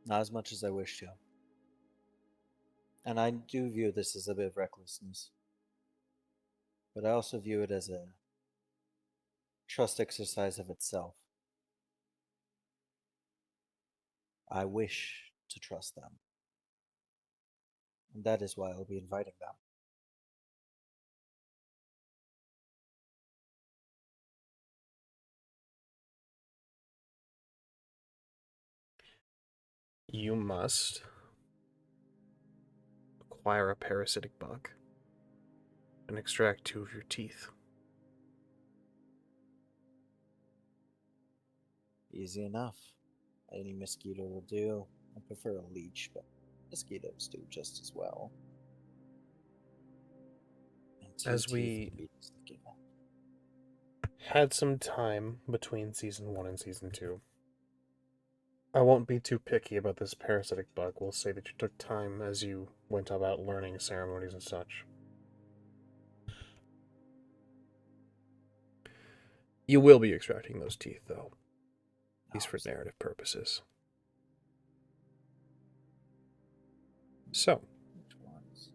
Not as much as I wish to. And I do view this as a bit of recklessness. But I also view it as a trust exercise of itself. I wish to trust them. And that is why I'll be inviting them. You must acquire a parasitic bug. and extract 2 of your teeth. Easy enough. Any mosquito will do. I prefer a leech, but mosquitoes do just as well. And 2 As teeth we can be easily given. had some time between Season 1 and Season 2, I won't be too picky about this parasitic bug. We'll say that you took time as you went about learning ceremonies and such. You will be extracting those teeth, though, at least for narrative purposes. So, Which ones?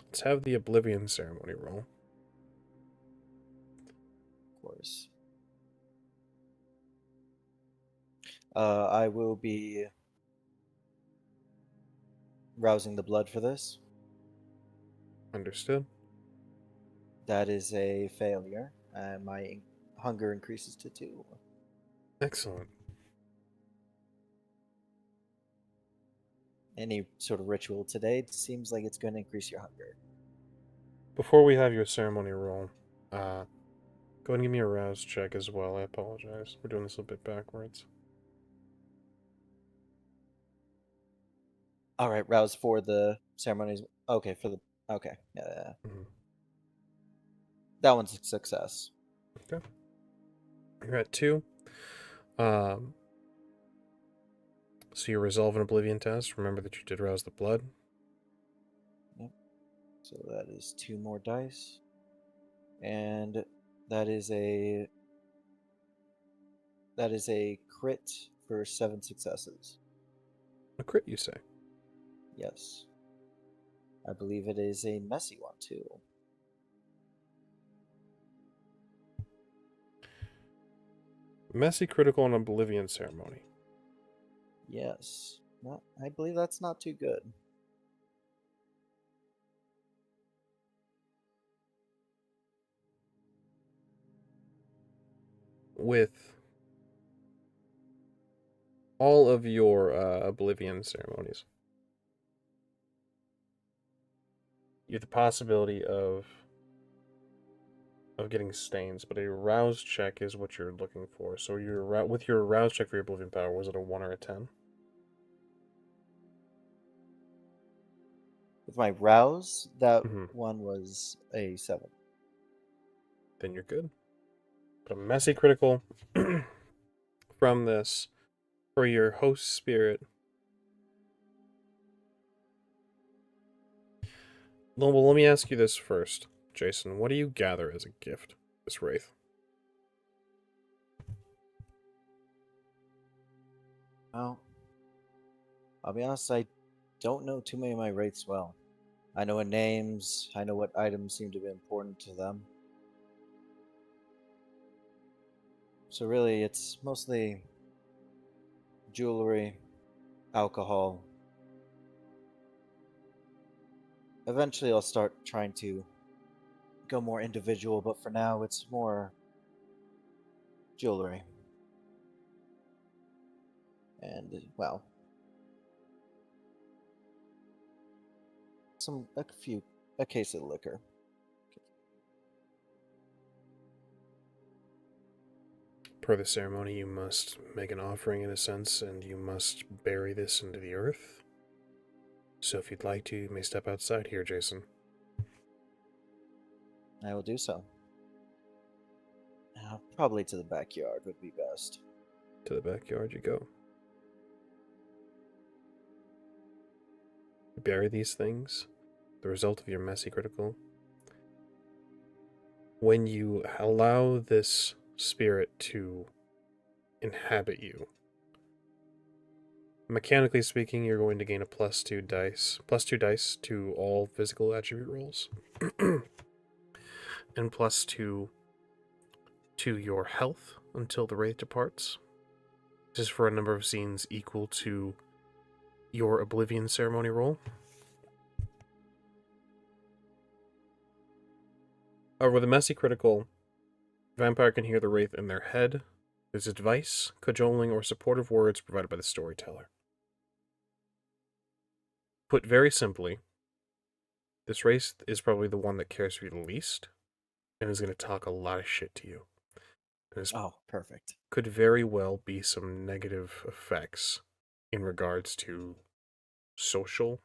let's have the Oblivion ceremony roll. Of course. I will be rousing the blood for this. Understood? That is a failure, and my hunger increases to 2. Excellent. Any sort of ritual today seems like it's going to increase your hunger. Before we have your ceremony roll, go ahead and give me a rouse check as well. I apologize. We're doing this a bit backwards. All right, rouse for the ceremonies. Okay, for the okay, yeah. Mhm. That one's a success. Okay. You're at 2. So you resolve an Oblivion test. Remember that you did rouse the blood. Yep. So that is 2 more dice, and that is a crit for 7 successes. A crit, you say? Yes. I believe it is a messy one too. Messy critical and Oblivion ceremony. Yes. No, I believe that's not too good. With all of your Oblivion ceremonies, you have the possibility of getting stains, but a rouse check is what you're looking for. So with your rouse check for your Oblivion power, was it a 1 or a 10? With my rouse, that Mhm. one was a 7. Then you're good. But a messy critical from this for your host spirit. Well, let me ask you this first, Jason. What do you gather as a gift, this wraith? Well, I'll be honest, I don't know too many of my wraiths well. I know what names, I know what items seem to be important to them. So really, it's mostly jewelry, alcohol. Eventually, I'll start trying to go more individual, but for now, it's more jewelry. And, well, a case of liquor. Per the ceremony, you must make an offering in a sense, and you must bury this into the earth. So if you'd like to, you may step outside here, Jason. I will do so. Probably to the backyard would be best. To the backyard you go. You bury these things, the result of your messy critical. When you allow this spirit to inhabit you, mechanically speaking, you're going to gain a +2 dice to all physical attribute rolls, and +2 to your health until the wraith departs. This is for a number of scenes equal to your Oblivion ceremony roll. With a messy critical, vampire can hear the wraith in their head. There's advice, cajoling, or supportive words provided by the storyteller. Put very simply, This race is probably the one that cares for you the least, and is going to talk a lot of shit to you. And this Oh, perfect. could very well be some negative effects in regards to social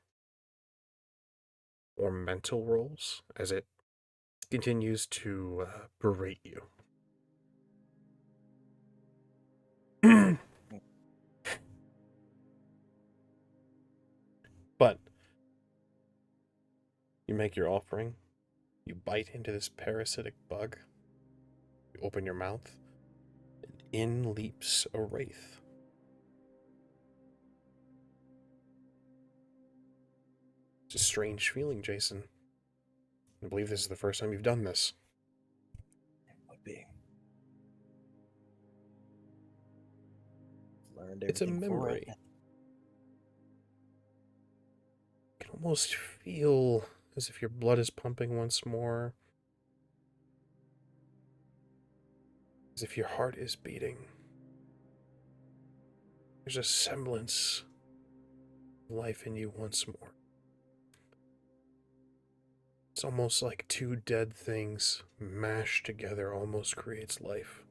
or mental roles as it continues to berate you. But you make your offering, you bite into this parasitic bug, you open your mouth, and in leaps a wraith. It's a strange feeling, Jason. I believe this is the first time you've done this. It would be. Learned It's a everything for memory. it. You can almost feel as if your blood is pumping once more, as if your heart is beating. There's a semblance of life in you once more. It's almost like two dead things mashed together almost creates life.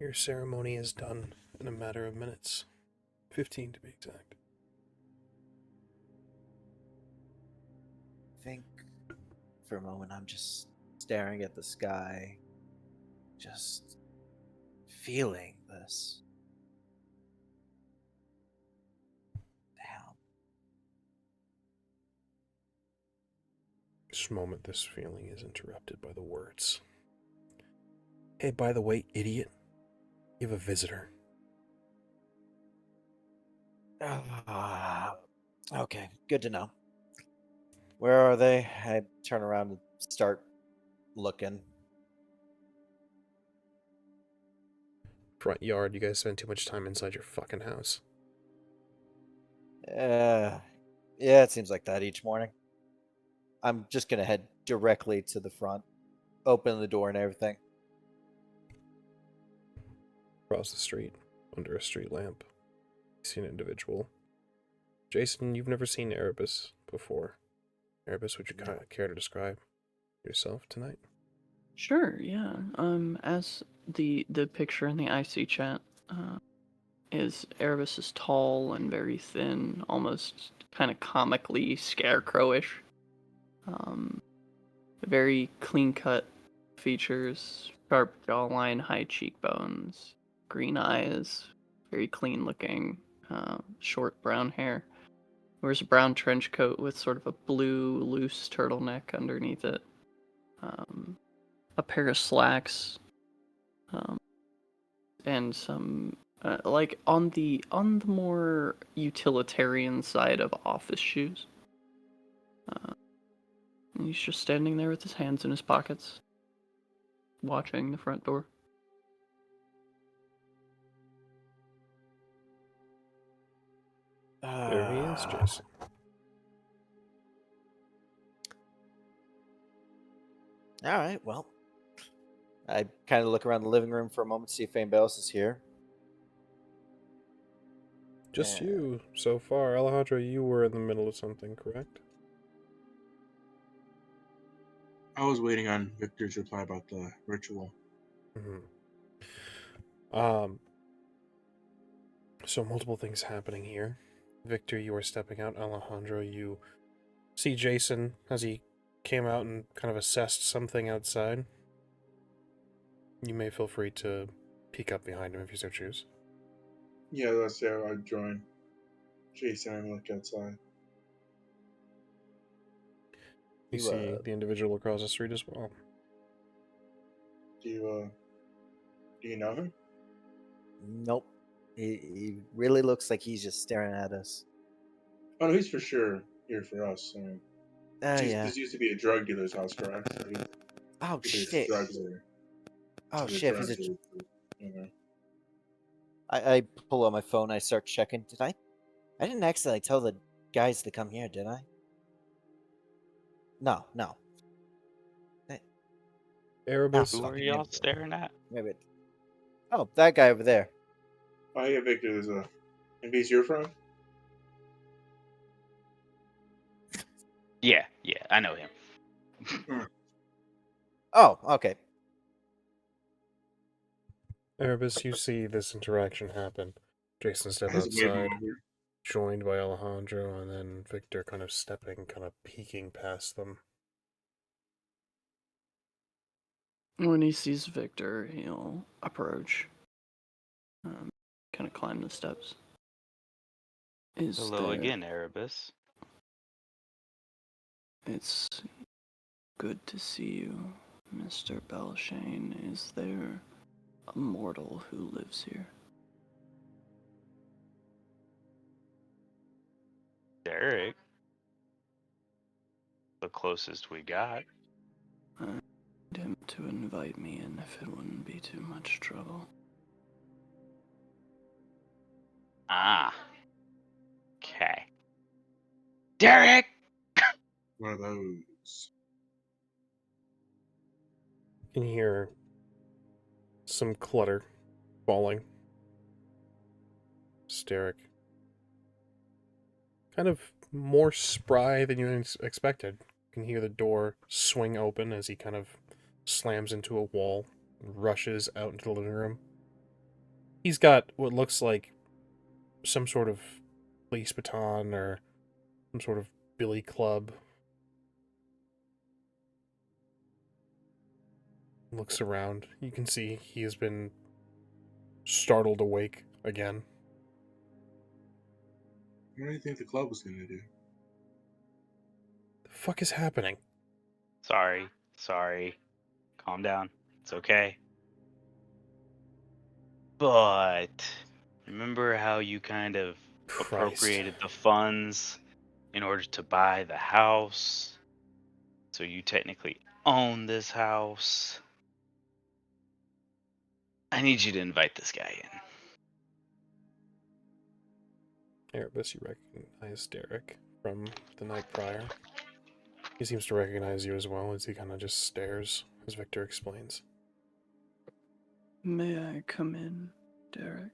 Your ceremony is done in a matter of minutes. 15 to be exact. I think for a moment I'm just staring at the sky, just feeling this. Damn. This moment, this feeling is interrupted by the words. Hey, by the way, idiot, you have a visitor. Okay, good to know. Where are they? I turn around and start looking. Front yard, you guys spend too much time inside your fucking house. Yeah, it seems like that each morning. I'm just gonna head directly to the front, open the door and everything. Across the street, under a street lamp, you see an individual. Jason, you've never seen Erebus before. Erebus, would you care to describe yourself tonight? Sure, yeah. As the picture in the IC chat is Erebus is tall and very thin, almost kind of comically scarecrowish. Very clean-cut features, sharp jawline, high cheekbones, green eyes, very clean-looking, short brown hair. Wears a brown trench coat with sort of a blue loose turtleneck underneath it. A pair of slacks, and some like on the more utilitarian side of office shoes. And he's just standing there with his hands in his pockets, watching the front door. There he is, Jason. All right, well, I kind of look around the living room for a moment to see if anybody else is here. Just you so far. Alejandro, you were in the middle of something, correct? I was waiting on Victor's reply about the ritual. So multiple things happening here. Victor, you are stepping out. Alejandro, you see Jason as he came out and kind of assessed something outside. You may feel free to peek up behind him if you so choose. Yeah, let's say I'd join Jason and look outside. You see the individual across the street as well. Do you know him? Nope. He really looks like he's just staring at us. Oh no, he's for sure here for us. I mean, Yeah. this used to be a drug dealer's house, correct? So Oh there's shit. drugs there. Oh There's shit. drugs Is it? there, you know. I pull out my phone. I start checking. Did I? I didn't accidentally tell the guys to come here, did I? No. Erebus. Who are y'all staring at? Maybe. Oh, that guy over there. Oh yeah, Victor, there's a. Maybe he's your friend. Yeah, I know him. Oh, okay. Erebus, you see this interaction happen. Jason step I just wave him outside, over. joined by Alejandro, and then Victor kind of stepping, kind of peeking past them. When he sees Victor, he'll approach, kind of climb the steps. Hello again, Erebus. It's good to see you, Mr. BELLSHANE. Is there a mortal who lives here? Derek. The closest we got. I need him to invite me in if it wouldn't be too much trouble. Ah. Okay. Derek! One of those. You can hear some clutter falling. Derek. Kind of more spry than you expected. You can hear the door swing open as he kind of slams into a wall and rushes out into the living room. He's got what looks like some sort of police baton or some sort of billy club. Looks around. You can see he has been startled awake again. What do you think the club was gonna do? The fuck is happening? Sorry. Calm down. It's okay. But remember how you kind of Christ. appropriated the funds in order to buy the house? So you technically own this house. I need you to invite this guy in. Erebus, you recognize Derek from the night prior. He seems to recognize you as well as he kind of just stares as Victor explains. May I come in, Derek?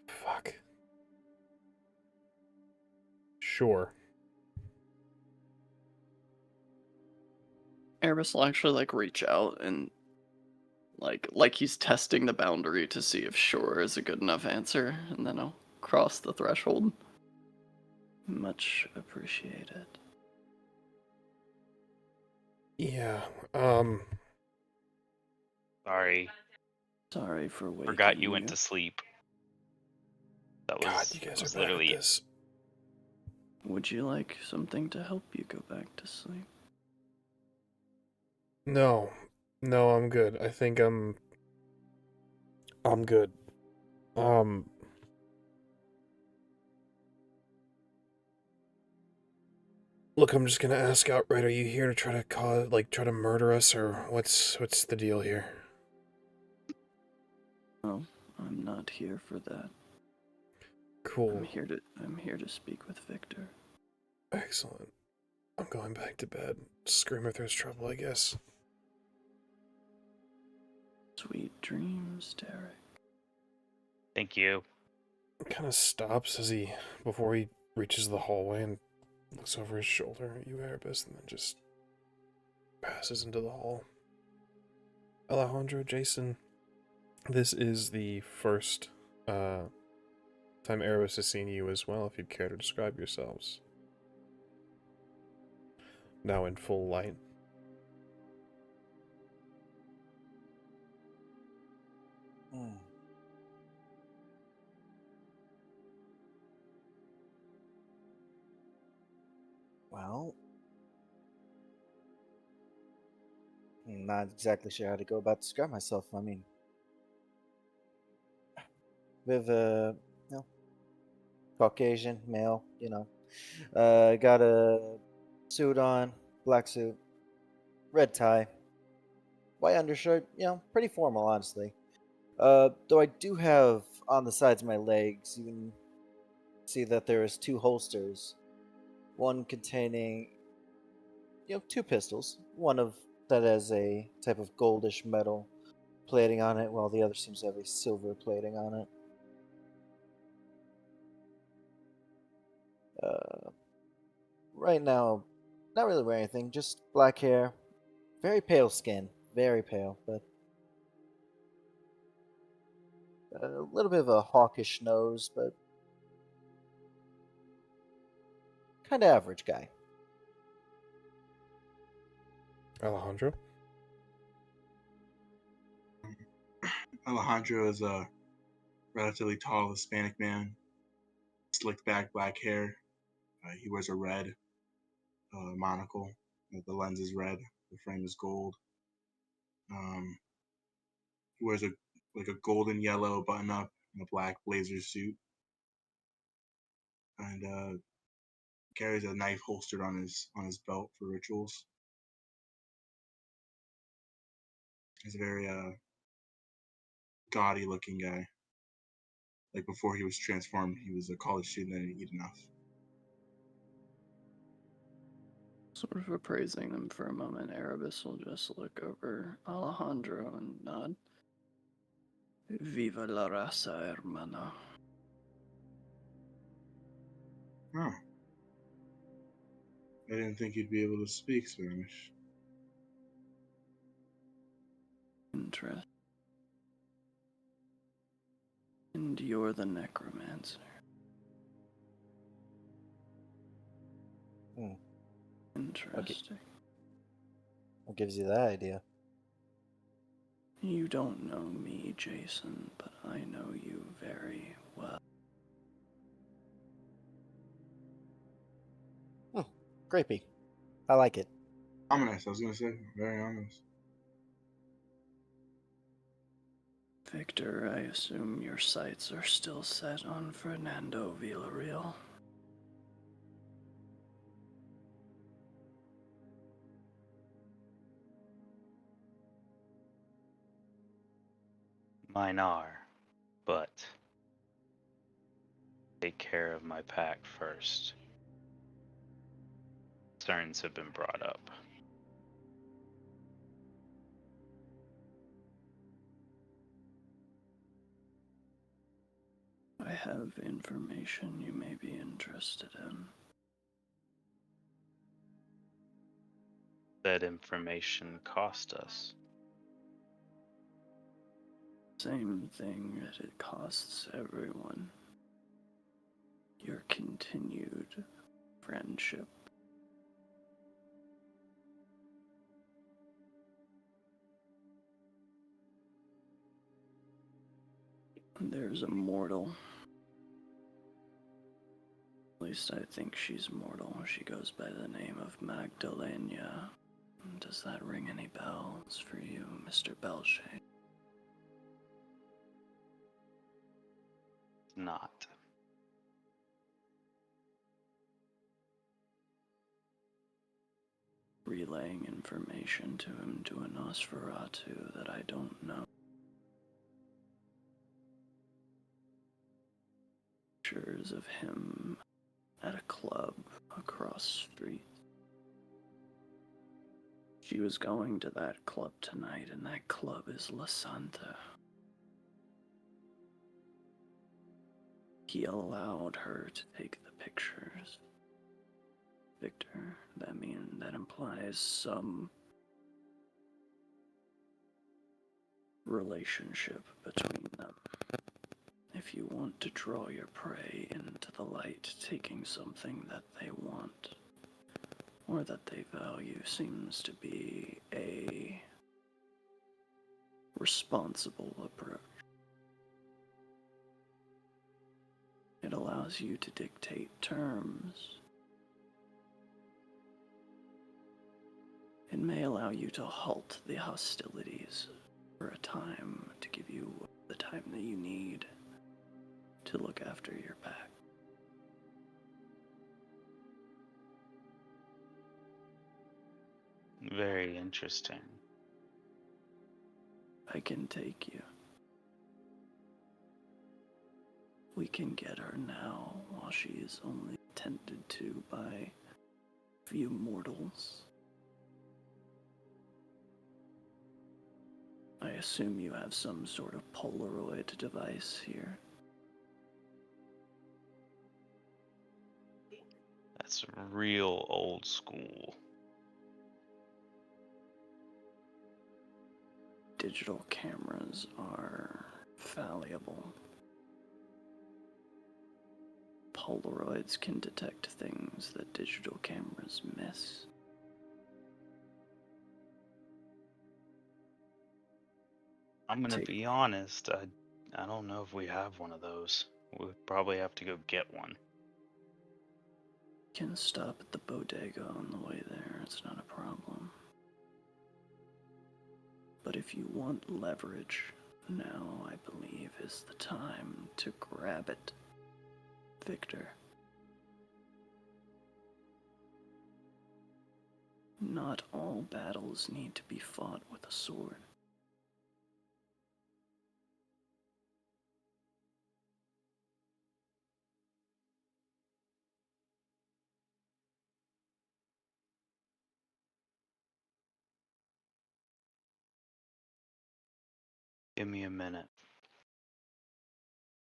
Fuck. Sure. Erebus will actually reach out and like he's testing the boundary to see if sure is a good enough answer, and then I'll cross the threshold. Much appreciated. Yeah, Sorry, for waking forgot you went to sleep. That was, God, you guys was are bad at literally this. Would you like something to help you go back to sleep? No, I'm good. I think I'm good. Look, I'm just gonna ask outright, are you here to try to murder us, or what's the deal here? Oh, I'm not here for that. Cool. I'm here to speak with Victor. Excellent. I'm going back to bed. Scream if there's trouble, I guess. Sweet dreams, Derek. Thank you. Kind of stops before he reaches the hallway and looks over his shoulder at you, Erebus, and then just passes into the hall. Alejandro, Jason, this is the first time Erebus has seen you as well, if you'd care to describe yourselves. Now in full light. Well, I'm not exactly sure how to go about describing myself. I mean, with Caucasian male, got a suit on, black suit, red tie, white undershirt, pretty formal, honestly. Though I do have on the sides of my legs, you can see that there is 2 holsters, one containing, 2 pistols, one of that has a type of goldish metal plating on it, while the other seems to have a silver plating on it. Right now, not really wearing anything, just black hair, very pale skin, very pale, but a little bit of a hawkish nose, but kind of average guy. Alejandro? Alejandro is a relatively tall Hispanic man, slicked back black hair. He wears a red monocle. The lens is red. The frame is gold. He wears a golden yellow button up and a black blazer suit, and carries a knife holstered on his belt for rituals. He's a very gaudy looking guy. Like before he was transformed, he was a college student that didn't eat enough. Sort of appraising them for a moment, Erebus will just look over Alejandro and nod. Viva la raza, hermano. Oh. I didn't think you'd be able to speak Spanish. Interest. And you're the necromancer. Interesting. What gives you that idea? You don't know me, Jason, but I know you very well. Creepy. I like it. Ominous, I was gonna say. Very ominous. Victor, I assume your sights are still set on Fernando Villarreal. Mine are, but take care of my pack first. Concerns have been brought up. I have information you may be interested in. That information cost us. Same thing that it costs everyone. Your continued friendship. There's a mortal. At least I think she's mortal. She goes by the name of Magdalena. Does that ring any bells for you, Mr. BELLSHANE? Not. Relaying information to him to a Nosferatu that I don't know. Pictures of him at a club across the street. She was going to that club tonight, and that club is La Santa. He allowed her to take the pictures. Victor, that implies some relationship between them. If you want to draw your prey into the light, taking something that they want or that they value seems to be a responsible approach. It allows you to dictate terms. It may allow you to halt the hostilities for a time to give you the time that you need to look after your pack. Very interesting. I can take you. We can get her now while she is only tended to by few. few mortals. I assume you have some sort of Polaroid device here. That's real old school. Digital cameras are fallible. Polaroids can detect things that digital cameras miss. I'm gonna Take- be honest. I don't know if we have one of those. We'll probably have to go get one. Can stop at the bodega on the way there, it's not a problem. But if you want leverage, now I believe is the time to grab it, Victor. Not all battles need to be fought with a sword. Give me a minute.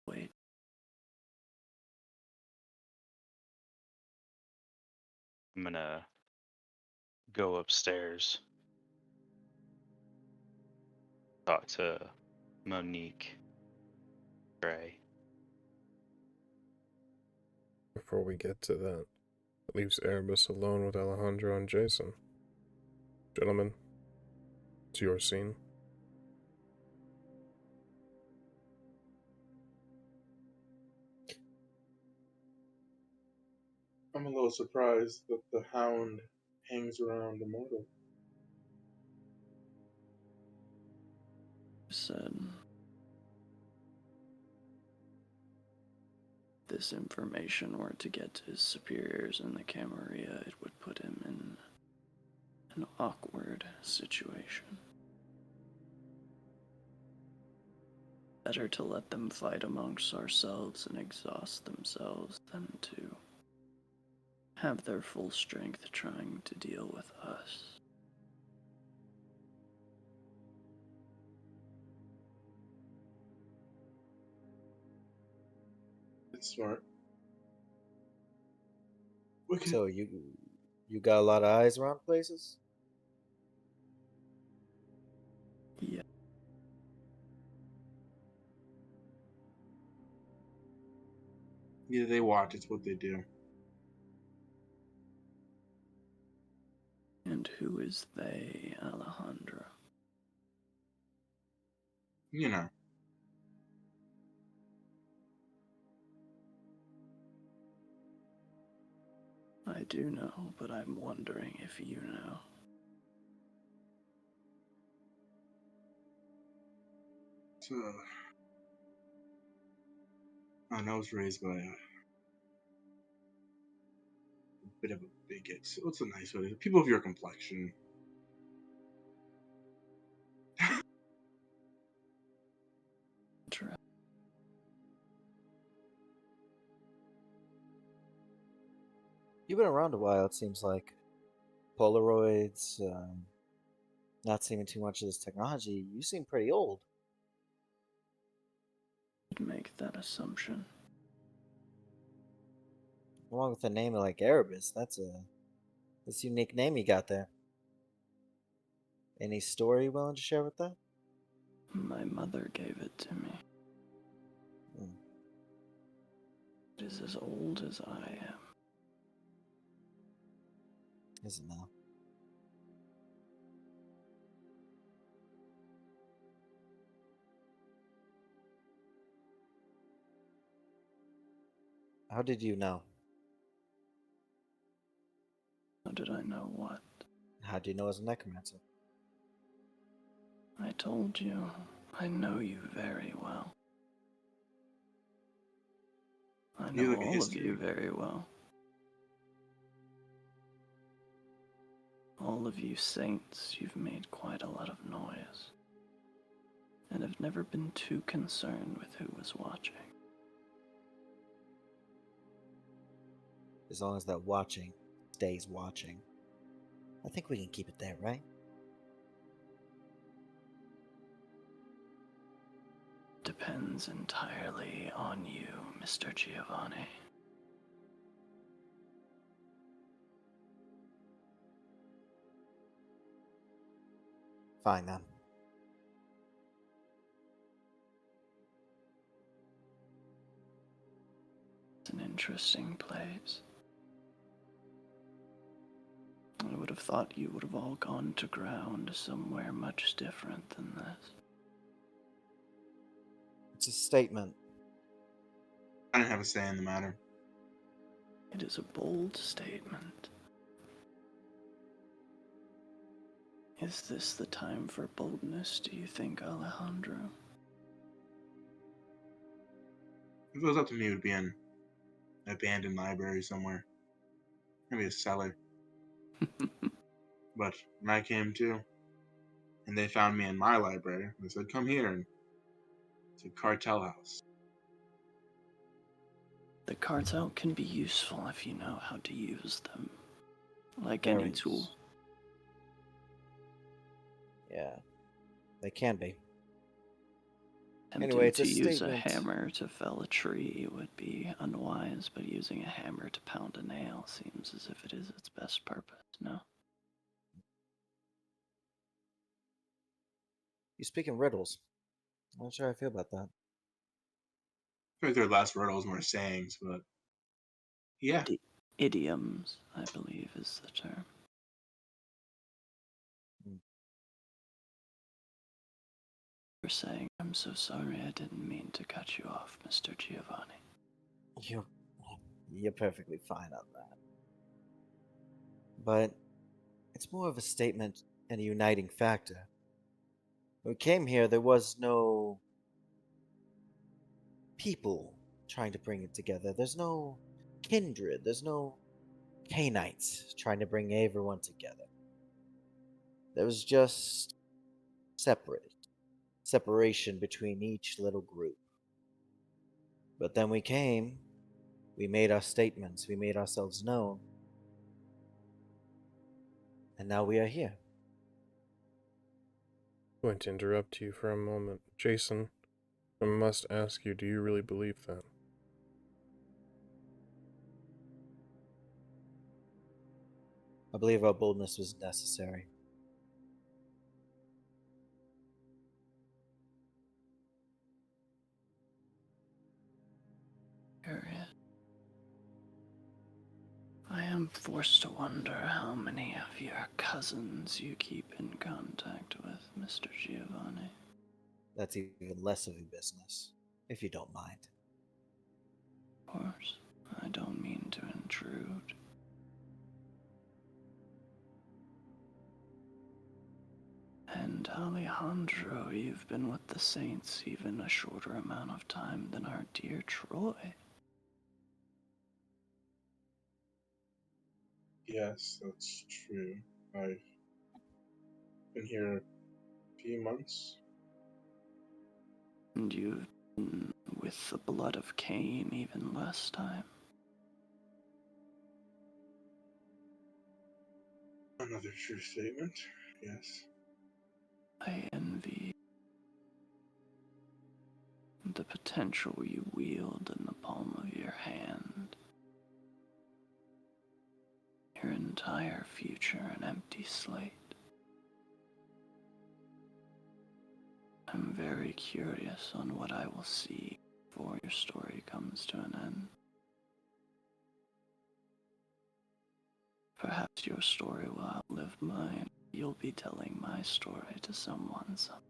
Wait, I'm gonna go upstairs. Talk to Monique. TREY. Before we get to that, it leaves Erebus alone with Alejandro and Jason. Gentlemen, it's your scene. I'm a little surprised that the Hound hangs around Immortal. said this information were to get to his superiors in the Camarilla, it would put him in an awkward situation. Better to let them fight amongst ourselves and exhaust themselves than to have their full strength trying to deal with us. It's smart. Okay. So you got a lot of eyes around places? Yeah. Yeah, they watch. It's what they do. And who is they, Alejandro? You know. I do know, but I'm wondering if you know. So, I was raised by a bit of a bigot. So what's a nice way? People of your complexion. You've been around a while, it seems like. Polaroids, not seeing too much of this technology. You seem pretty old. I'd make that assumption. Along with a name like Erebus, that's a unique name you got there. Any story you willing to share with that? My mother gave it to me. Hmm. It is as old as I am. Is it now? How did you know? How did I know what? How do you know as a necromancer? I told you, I know you very well. I You know look at all of history. you very well. All of you saints, you've made quite a lot of noise. And have never been too concerned with who was watching. As long as that watching stays watching. I think we can keep it there, right? depends entirely on you, Mr. Giovanni. Fine then. It's an interesting place. I would have thought you would have all gone to ground somewhere much different than this. It's a statement. I don't have a say in the matter. It is a bold statement. Is this the time for boldness, do you think, Alejandro? If it was up to me, it would be in an abandoned library somewhere. Maybe a cellar. But when I came to, and they found me in my library, they said, come here, and it's a cartel house. The cartel can be useful if you know how to use them. Like Very any tool. Yeah, they can be. Tempting Anyway, it's to a use a statement. hammer to fell a tree would be unwise, but using a hammer to pound a nail seems as if it is its best purpose, no? You speak in riddles. I'm not sure how I feel about that. I feel like they're less riddles, more sayings, but yeah. Idioms, I believe, is the term. You're saying, I'm so sorry, I didn't mean to cut you off, Mr. Giovanni. You're perfectly fine on that. But it's more of a statement and a uniting factor. When we came here, there was no people trying to bring it together. There's no kindred. There's no Canaanites trying to bring everyone together. There was just separation between each little group. But then we came, we made our statements, we made ourselves known, and now we are here. I'm going to interrupt you for a moment. Jason, I must ask you, do you really believe that? I believe our boldness was necessary. Period. I am forced to wonder how many of your cousins you keep in contact with, Mr. Giovanni. That's even less of a business, if you don't mind. Of course, I don't mean to intrude. And Alejandro, you've been with the Saints even a shorter amount of time than our dear Troy. Yes, that's true. I've been here a few months. And you've been with the blood of Cain even less time. Another true statement. Yes. I envy the potential you wield in the palm of your hand. Your entire future an empty slate. I'm very curious on what I will see before your story comes to an end. Perhaps your story will outlive mine. You'll be telling my story to someone someday.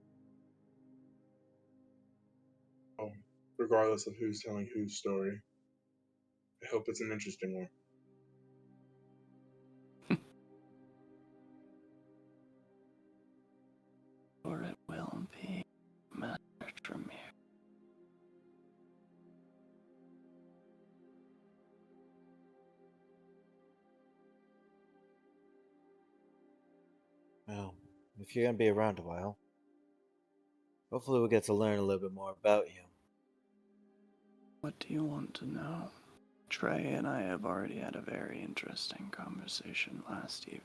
Regardless of who's telling whose story, I hope it's an interesting one. Or it will be, Master Tremere. Well, if you're going to be around a while, hopefully we'll get to learn a little bit more about you. What do you want to know? Trey and I have already had a very interesting conversation last evening.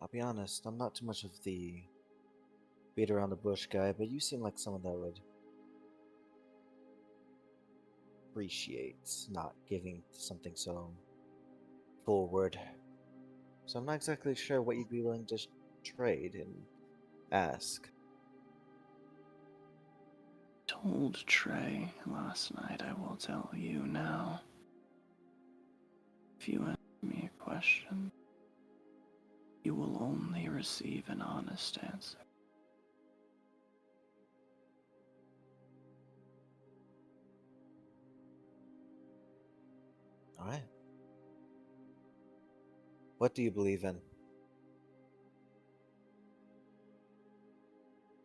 I'll be honest, I'm not too much of the beat around the bush guy, but you seem like someone that would appreciate not giving something so forward. So I'm not exactly sure what you'd be willing to trade and ask. Told Trey last night, I will tell you now. If you ask me a question, you will only receive an honest answer. Alright. What do you believe in?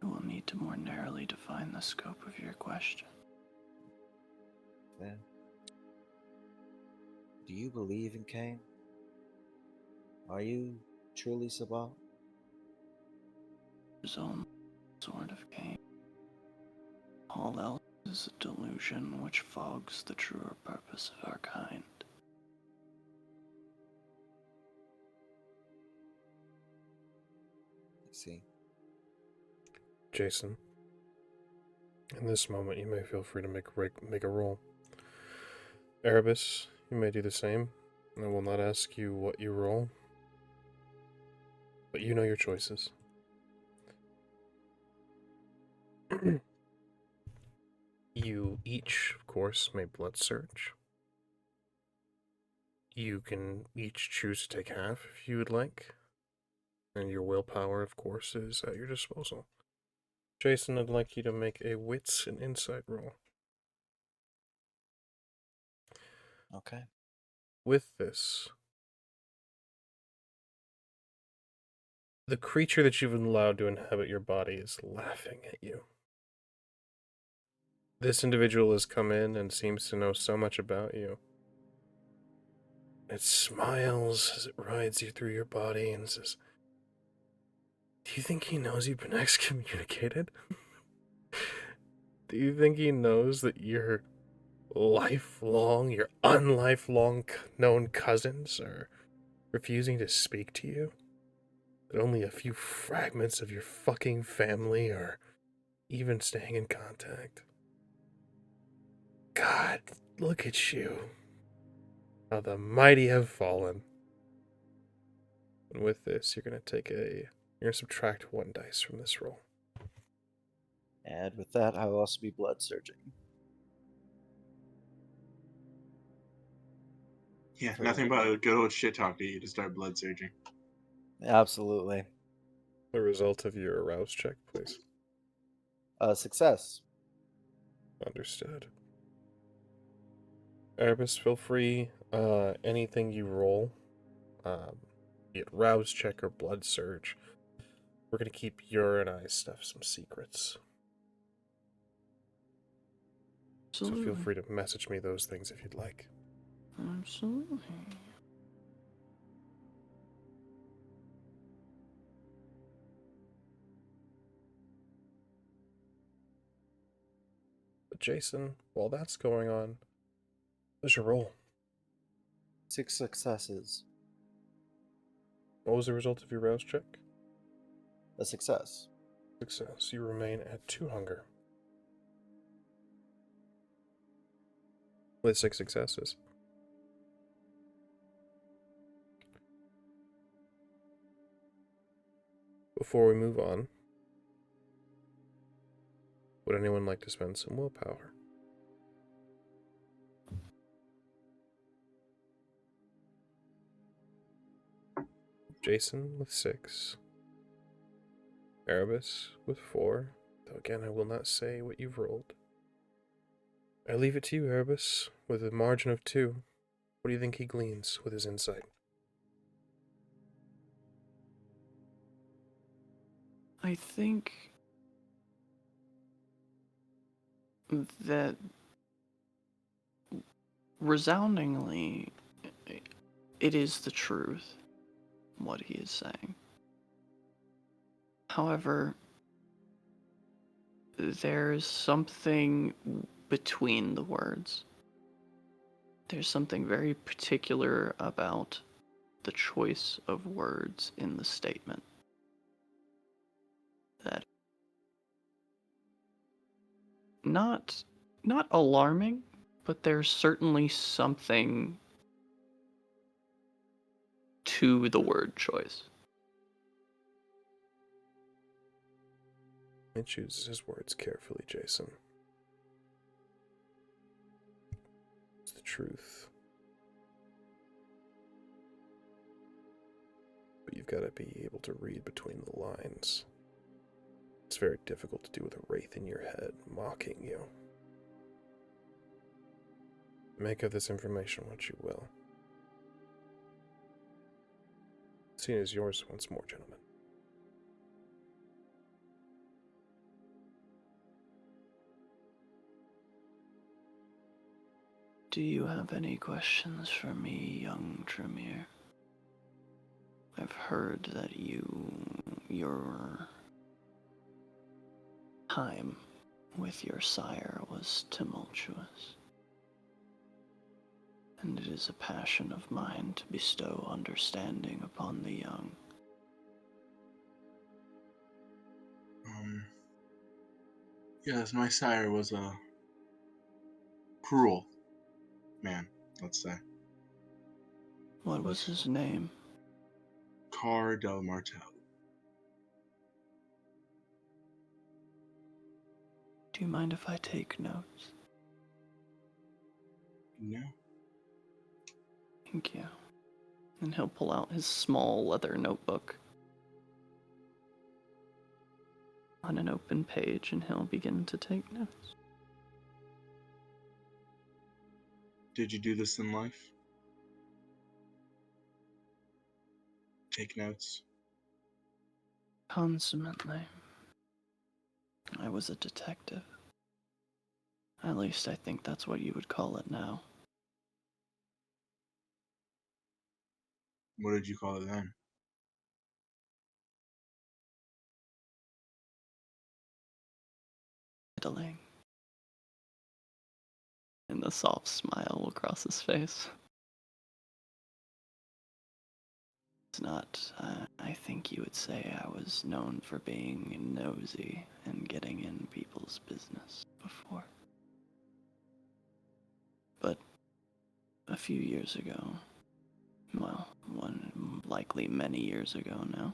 You will need to more narrowly define the scope of your question. Fair. Do you believe in Cain? Are you truly Sabal? His own sort of game. All else is a delusion which fogs the truer purpose of our kind. I see. Jason, in this moment, you may feel free to make a roll. Erebus, you may do the same. I will not ask you what you roll, but you know your choices. You each, of course, may blood search. You can each choose to take half if you would like. And your willpower, of course, is at your disposal. Jason, I'd like you to make a wits and insight roll. Okay. With this, the creature that you've allowed to inhabit your body is laughing at you. This individual has come in and seems to know so much about you. It smiles as it rides you through your body and says, "Do you think he knows you've been excommunicated? Do you think he knows that your unlifelong known cousins are refusing to speak to you? That only a few fragments of your fucking family are even staying in contact? God, look at you. How the mighty have fallen." And with this, you're going to subtract 1 dice from this roll. And with that, I will also be blood surging. Yeah, nothing but a good old shit talk to you to start blood surging. Absolutely. The result of your arouse check, please. Success. Understood. Erebus, feel free, anything you roll, be it rouse check or blood surge, we're going to keep your and I stuff some secrets. Absolutely. So feel free to message me those things if you'd like. Absolutely. But Jason, while that's going on, what's your roll? 6 successes. What was the result of your rouse check? A success. Success. You remain at 2 hunger. With 6 successes. Before we move on, would anyone like to spend some willpower? Jason with 6. Erebus with 4. Though again, I will not say what you've rolled. I leave it to you, Erebus, with a margin of 2. What do you think he gleans with his insight? I think that resoundingly, it is the truth, what he is saying. However, there's something between the words. There's something very particular about the choice of words in the statement. That not alarming, but there's certainly something to the word choice. He chooses his words carefully, Jason. It's the truth. But you've got to be able to read between the lines. It's very difficult to do with a wraith in your head mocking you. Make of this information what you will. The scene is yours once more, gentlemen. Do you have any questions for me, young Tremere? I've heard that your time with your sire was tumultuous, and it is a passion of mine to bestow understanding upon the young. Yes, my sire was a cruel man, let's say. What was his name? Car del Martel. Do you mind if I take notes? No. Thank you. And he'll pull out his small leather notebook on an open page, and he'll begin to take notes. Did you do this in life? Take notes? Consummately. I was a detective. At least I think that's what you would call it now. What did you call it then? Fiddling. And the soft smile will cross his face. It's not, I think you would say I was known for being nosy and getting in people's business before. But a few years ago, well, likely many years ago now,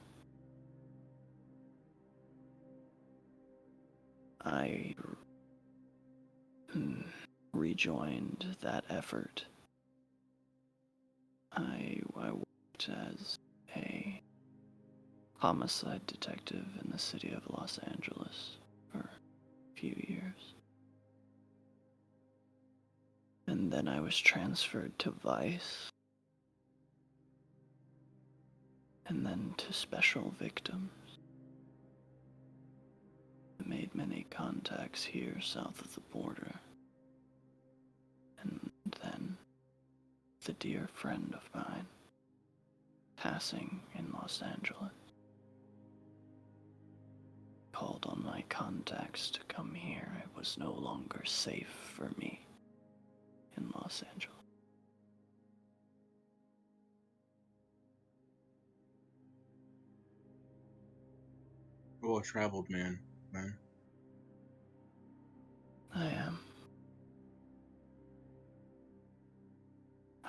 I rejoined that effort. I worked as a homicide detective in the city of Los Angeles for a few years. And then I was transferred to Vice. And then to Special Victims. I made many contacts here south of the border. And then the dear friend of mine passing in Los Angeles called on my contacts to come here. It was no longer safe for me in Los Angeles. Well-traveled man. I am.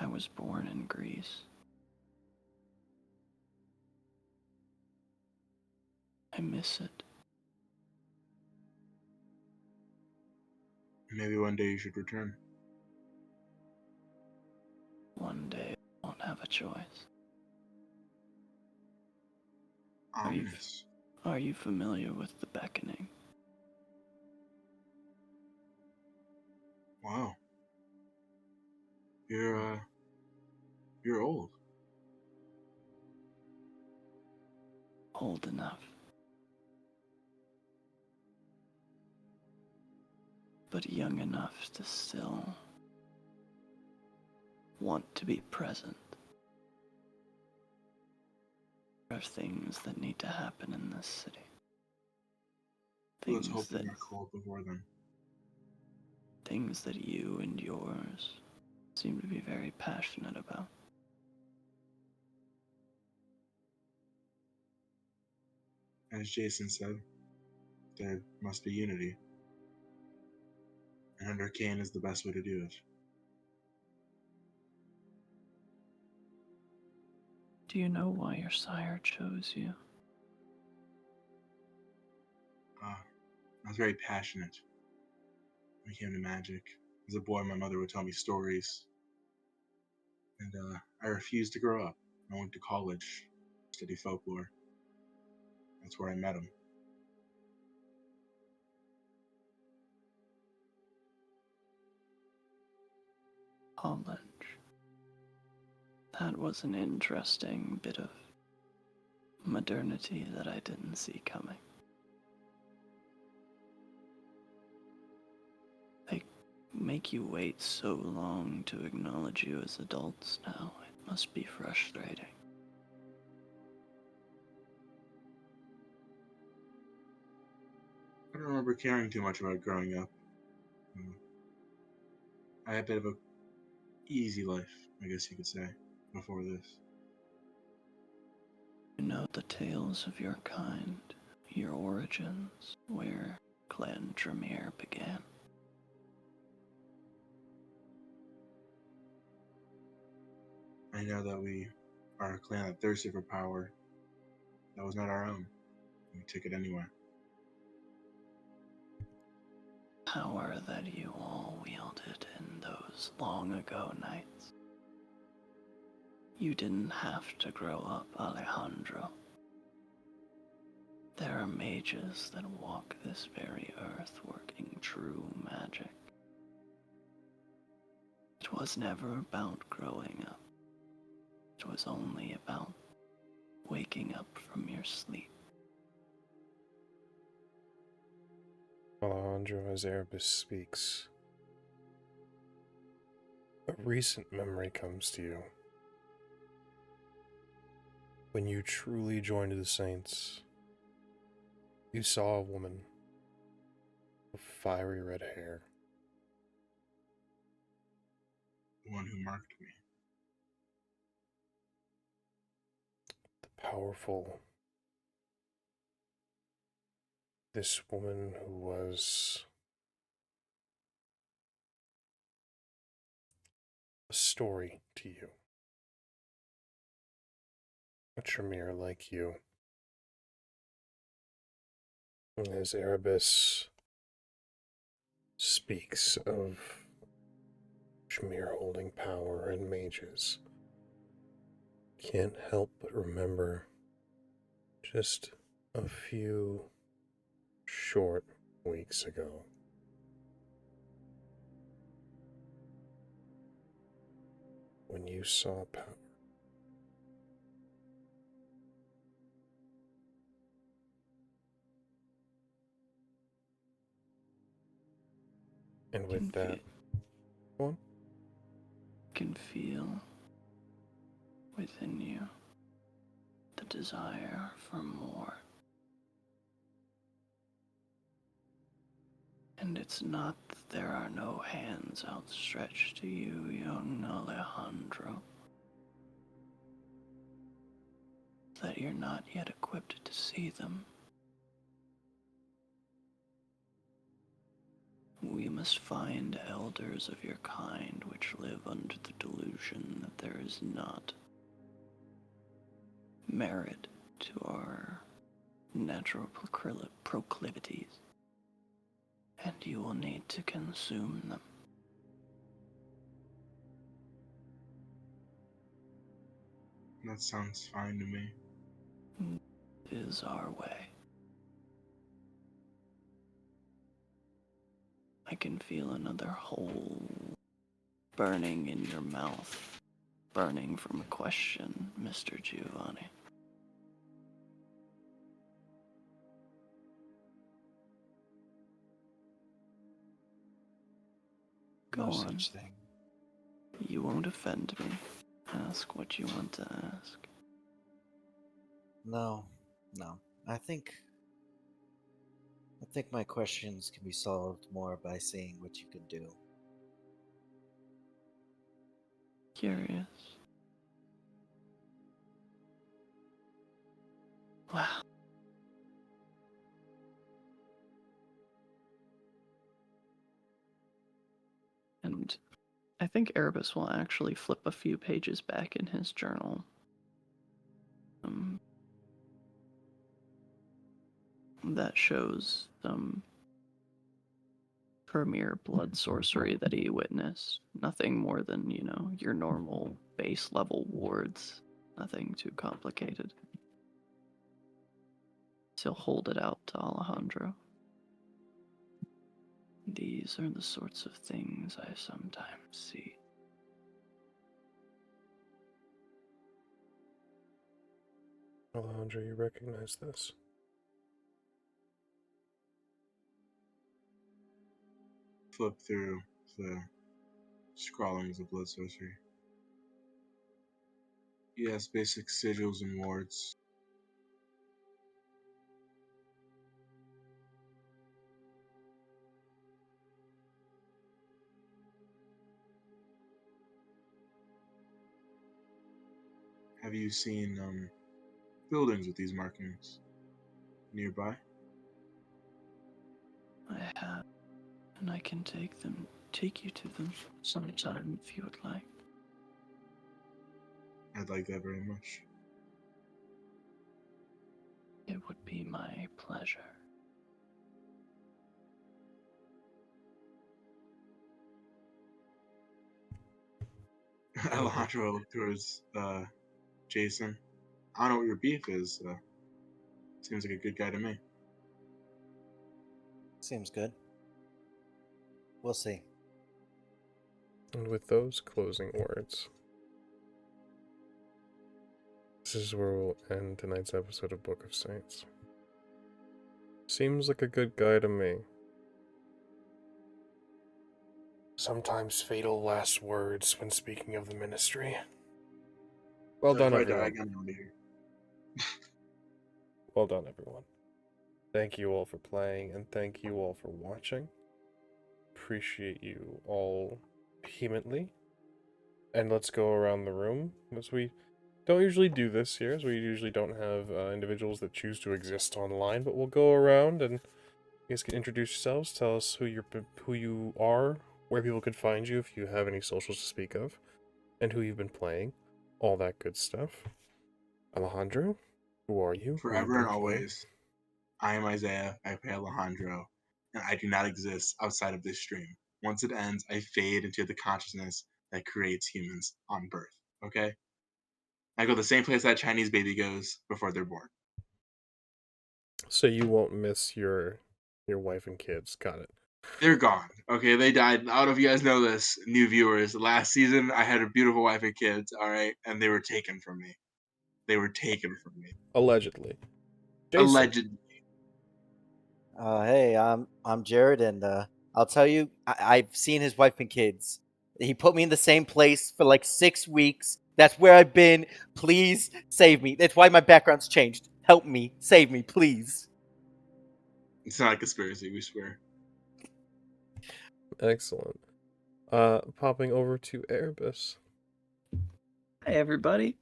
I was born in Greece. I miss it. Maybe one day you should return. One day I won't have a choice. Ominous. Are you familiar with the beckoning? Wow. You're old. Old enough. But young enough to still want to be present. There are things that need to happen in this city. Let's hope Things that we're not cold before then. Things that you and yours seem to be very passionate about. as Jason said, there must be unity. And under Cain is the best way to do it. Do you know why your sire chose you? I was very passionate when it came to magic. As a boy, my mother would tell me stories. And I refused to grow up. I went to college, study folklore. That's where I met him. College. That was an interesting bit of modernity that I didn't see coming. They make you wait so long to acknowledge you as adults now. It must be frustrating. I don't remember caring too much about growing up. I had a bit of a easy life, I guess you could say, before this. You know the tales of your kind, your origins, where Clan Tremere began. I know that we are a clan that thirsted for power that was not our own. We took it anyway. Power that you all wielded in those long ago nights. You didn't have to grow up, Alejandro. There are mages that walk this very earth working true magic. It was never about growing up. It was only about waking up from your sleep. Alejandro, as Erebus speaks, a recent memory comes to you. When you truly joined the Saints, you saw a woman with fiery red hair. The one who marked me. The powerful. This woman who was a story to you. A Tremere like you. As Erebus speaks of Tremere holding power and mages, can't help but remember just a few short weeks ago. When you saw power. And with that, go on. Can feel within you the desire for more. And it's not that there are no hands outstretched to you, young Alejandro. That you're not yet equipped to see them. We must find elders of your kind which live under the delusion that there is not merit to our natural proclivities, and you will need to consume them. That sounds fine to me. It is our way. I can feel another hole burning in your mouth, burning from a question, Mr. Giovanni. Go No on. such thing. You won't offend me. Ask what you want to ask. No. I think my questions can be solved more by seeing what you can do. Curious. Wow. I think Erebus will actually flip a few pages back in his journal. That shows some premier blood sorcery that he witnessed. Nothing more than, you know, your normal base level wards. Nothing too complicated. He'll hold it out to Alejandro. These are the sorts of things I sometimes see. Alejandro, you recognize this? Flip through the scrawlings of blood sorcery. Yes, basic sigils and wards. Have you seen buildings with these markings nearby? I have, and I can take you to them sometime if you would like. I'd like that very much. It would be my pleasure. Alejandro looked towards Jason. I don't know what your beef is. Seems like a good guy to me. Seems good. We'll see. And with those closing words, this is where we'll end tonight's episode of Book of Saints. Seems like a good guy to me. Sometimes fatal last words when speaking of the ministry. Well done, everyone. Well done, everyone. Thank you all for playing, and thank you all for watching. Appreciate you all vehemently. And let's go around the room, as we don't usually do this here, as we usually don't have individuals that choose to exist online, but we'll go around and you guys can introduce yourselves, tell us who you are, where people could find you if you have any socials to speak of, and who you've been playing, all that good stuff. Alejandro, who are you? Forever and always, I am Isaiah, I play Alejandro, and I do not exist outside of this stream. Once it ends, I fade into the consciousness that creates humans on birth, okay? I go the same place that Chinese baby goes before they're born. So you won't miss your wife and kids. Got it. They're gone, okay? They died. I don't know if you guys know this, new viewers. Last season, I had a beautiful wife and kids, all right? And they were taken from me. They were taken from me. Allegedly. Jason. Allegedly. Hey, I'm Jared, and I'll tell you, I've seen his wife and kids. He put me in the same place for like 6 weeks. That's where I've been. Please save me. That's why my background's changed. Help me. Save me, please. It's not a conspiracy, we swear. Excellent. Popping over to Erebus. Hi, everybody.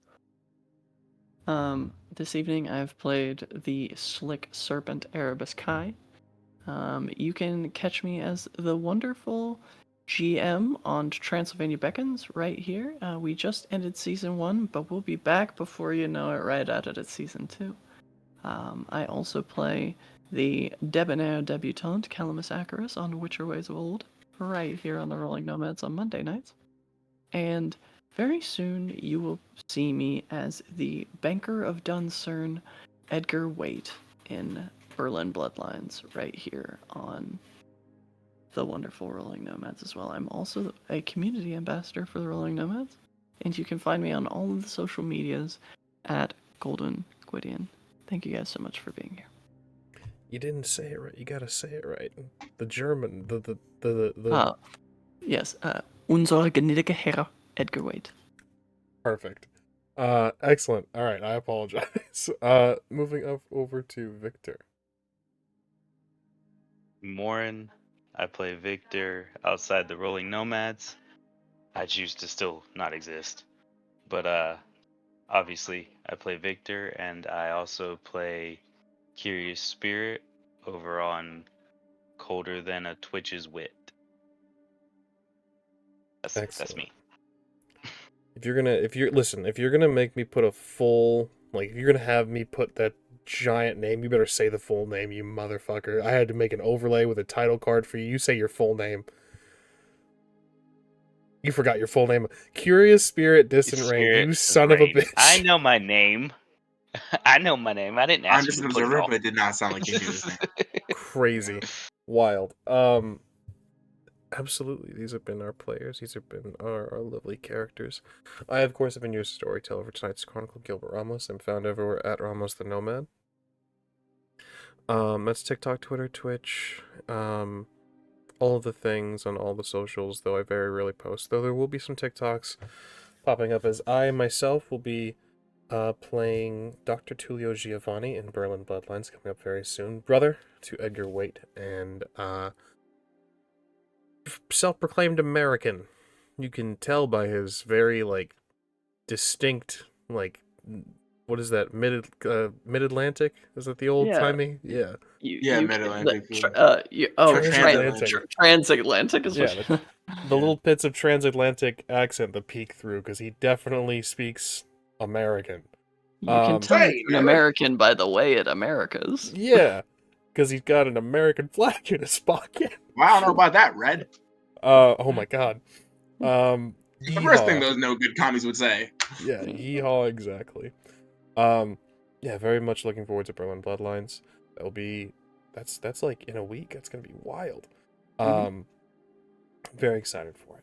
This evening I've played the Slick Serpent Erebus Kai. You can catch me as the wonderful GM on Transylvania Beckons right here. We just ended Season 1, but we'll be back before you know it right at it at Season 2. I also play the debonair debutante Calamus Acarus on Witcher Ways of Old, right here on the Rolling Nomads on Monday nights. And very soon you will see me as the Banker of Duncern, Edgar Waite, in Berlin Bloodlines, right here on the wonderful Rolling Nomads as well. I'm also a community ambassador for the Rolling Nomads, and you can find me on all of the social medias at Golden Gwydion. Thank you guys so much for being here. You didn't say it right. You gotta say it right. The German, the. Yes, unser gnädiger Herr, Edgar Waite. Perfect. Excellent. All right, I apologize. Moving up over to Victor. Morin, I play Victor outside the Rolling Nomads. I choose to still not exist. But obviously I play Victor, and I also play Curious Spirit over on Colder Than a Twitch's Wit. That's Excellent. me. If you're gonna make me put a full, like, if you're gonna have me put that giant name, you better say the full name, you motherfucker. I had to make an overlay with a title card for you. You say your full name. You forgot your full name. Curious Spirit, Distant Rain. Spirit You son of a Rain. bitch. I know my name. I know my name. I didn't I'm ask just you an to put it observer, all. but it did not sound like you knew his name. Crazy. Wild. Absolutely. These have been our players. These have been our lovely characters. I, of course, have been your storyteller for tonight's Chronicle, Gilbert Ramos. I'm found everywhere at Ramos the Nomad. That's TikTok, Twitter, Twitch, all of the things on all the socials, though I very rarely post. Though there will be some TikToks popping up as I myself will be playing Dr. Tullio Giovanni in Berlin Bloodlines coming up very soon. Brother to Edgar Waite and self-proclaimed American. You can tell by his very, like, distinct, like, what is that, mid-Atlantic? Is that the old-timey? Yeah. Yeah, Mid-Atlantic, Transatlantic. Transatlantic is Yeah, what the little bits of transatlantic accent that peek through, because he definitely speaks American. you can tell Say, he's an man. American by the way it Americas. Yeah, because he's got an American flag in his pocket. Well, I don't know about that, Red. Oh my god. The first thing Yeehaw. those no good commies would say. Yeah, yeehaw, exactly. Yeah, very much looking forward to Berlin Bloodlines. That'll be, that's like in a week. That's gonna be wild. Very excited for it.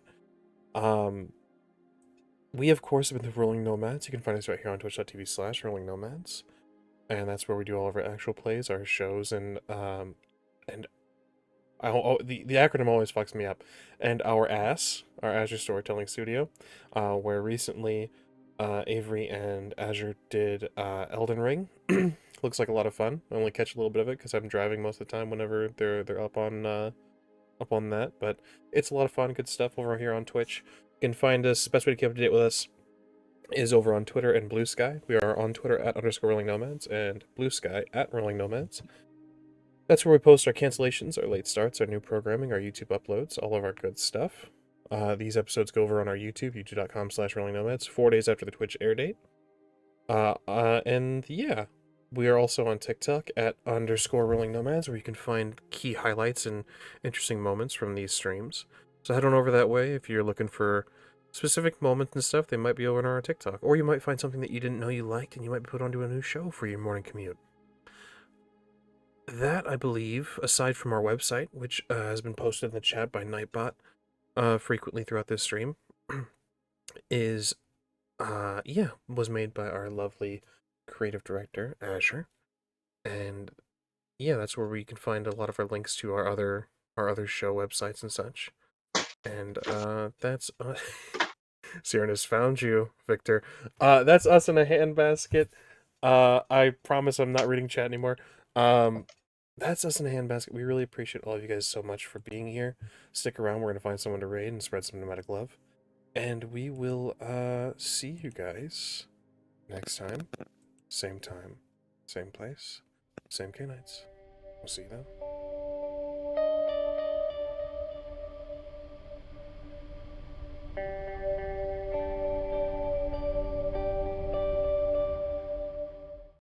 We of course have been the Rolling Nomads. You can find us right here on twitch.tv/Rolling Nomads, and that's where we do all of our actual plays, our shows, and the acronym always fucks me up. And our Azure Storytelling Studio, where recently Avery and Azure did Elden Ring. Looks like a lot of fun. I only catch a little bit of it because I'm driving most of the time whenever they're up on that. But it's a lot of fun, good stuff over here on Twitch. You can find us. Best way to keep up to date with us is over on Twitter and Blue Sky. We are on Twitter at _Rolling Nomads and Blue Sky at Rolling Nomads. That's where we post our cancellations, our late starts, our new programming, our YouTube uploads, all of our good stuff. These episodes go over on our YouTube, youtube.com/Rolling Nomads, 4 days after the Twitch air date. And yeah, we are also on TikTok at _Rolling Nomads, where you can find key highlights and interesting moments from these streams. So head on over that way if you're looking for specific moments and stuff. They might be over on our TikTok, or you might find something that you didn't know you liked, and you might be put onto a new show for your morning commute. That, I believe, aside from our website, which has been posted in the chat by Nightbot frequently throughout this stream, is, was made by our lovely creative director, Azure. And, yeah, that's where we can find a lot of our links to our other show websites and such. And, that's... Cyranus found you, Victor. That's us in a handbasket. I promise I'm not reading chat anymore. That's us in a handbasket. We really appreciate all of you guys so much for being here. Stick around. We're going to find someone to raid and spread some nomadic love. And we will see you guys next time. Same time, same place, same K-Nights. We'll see you then.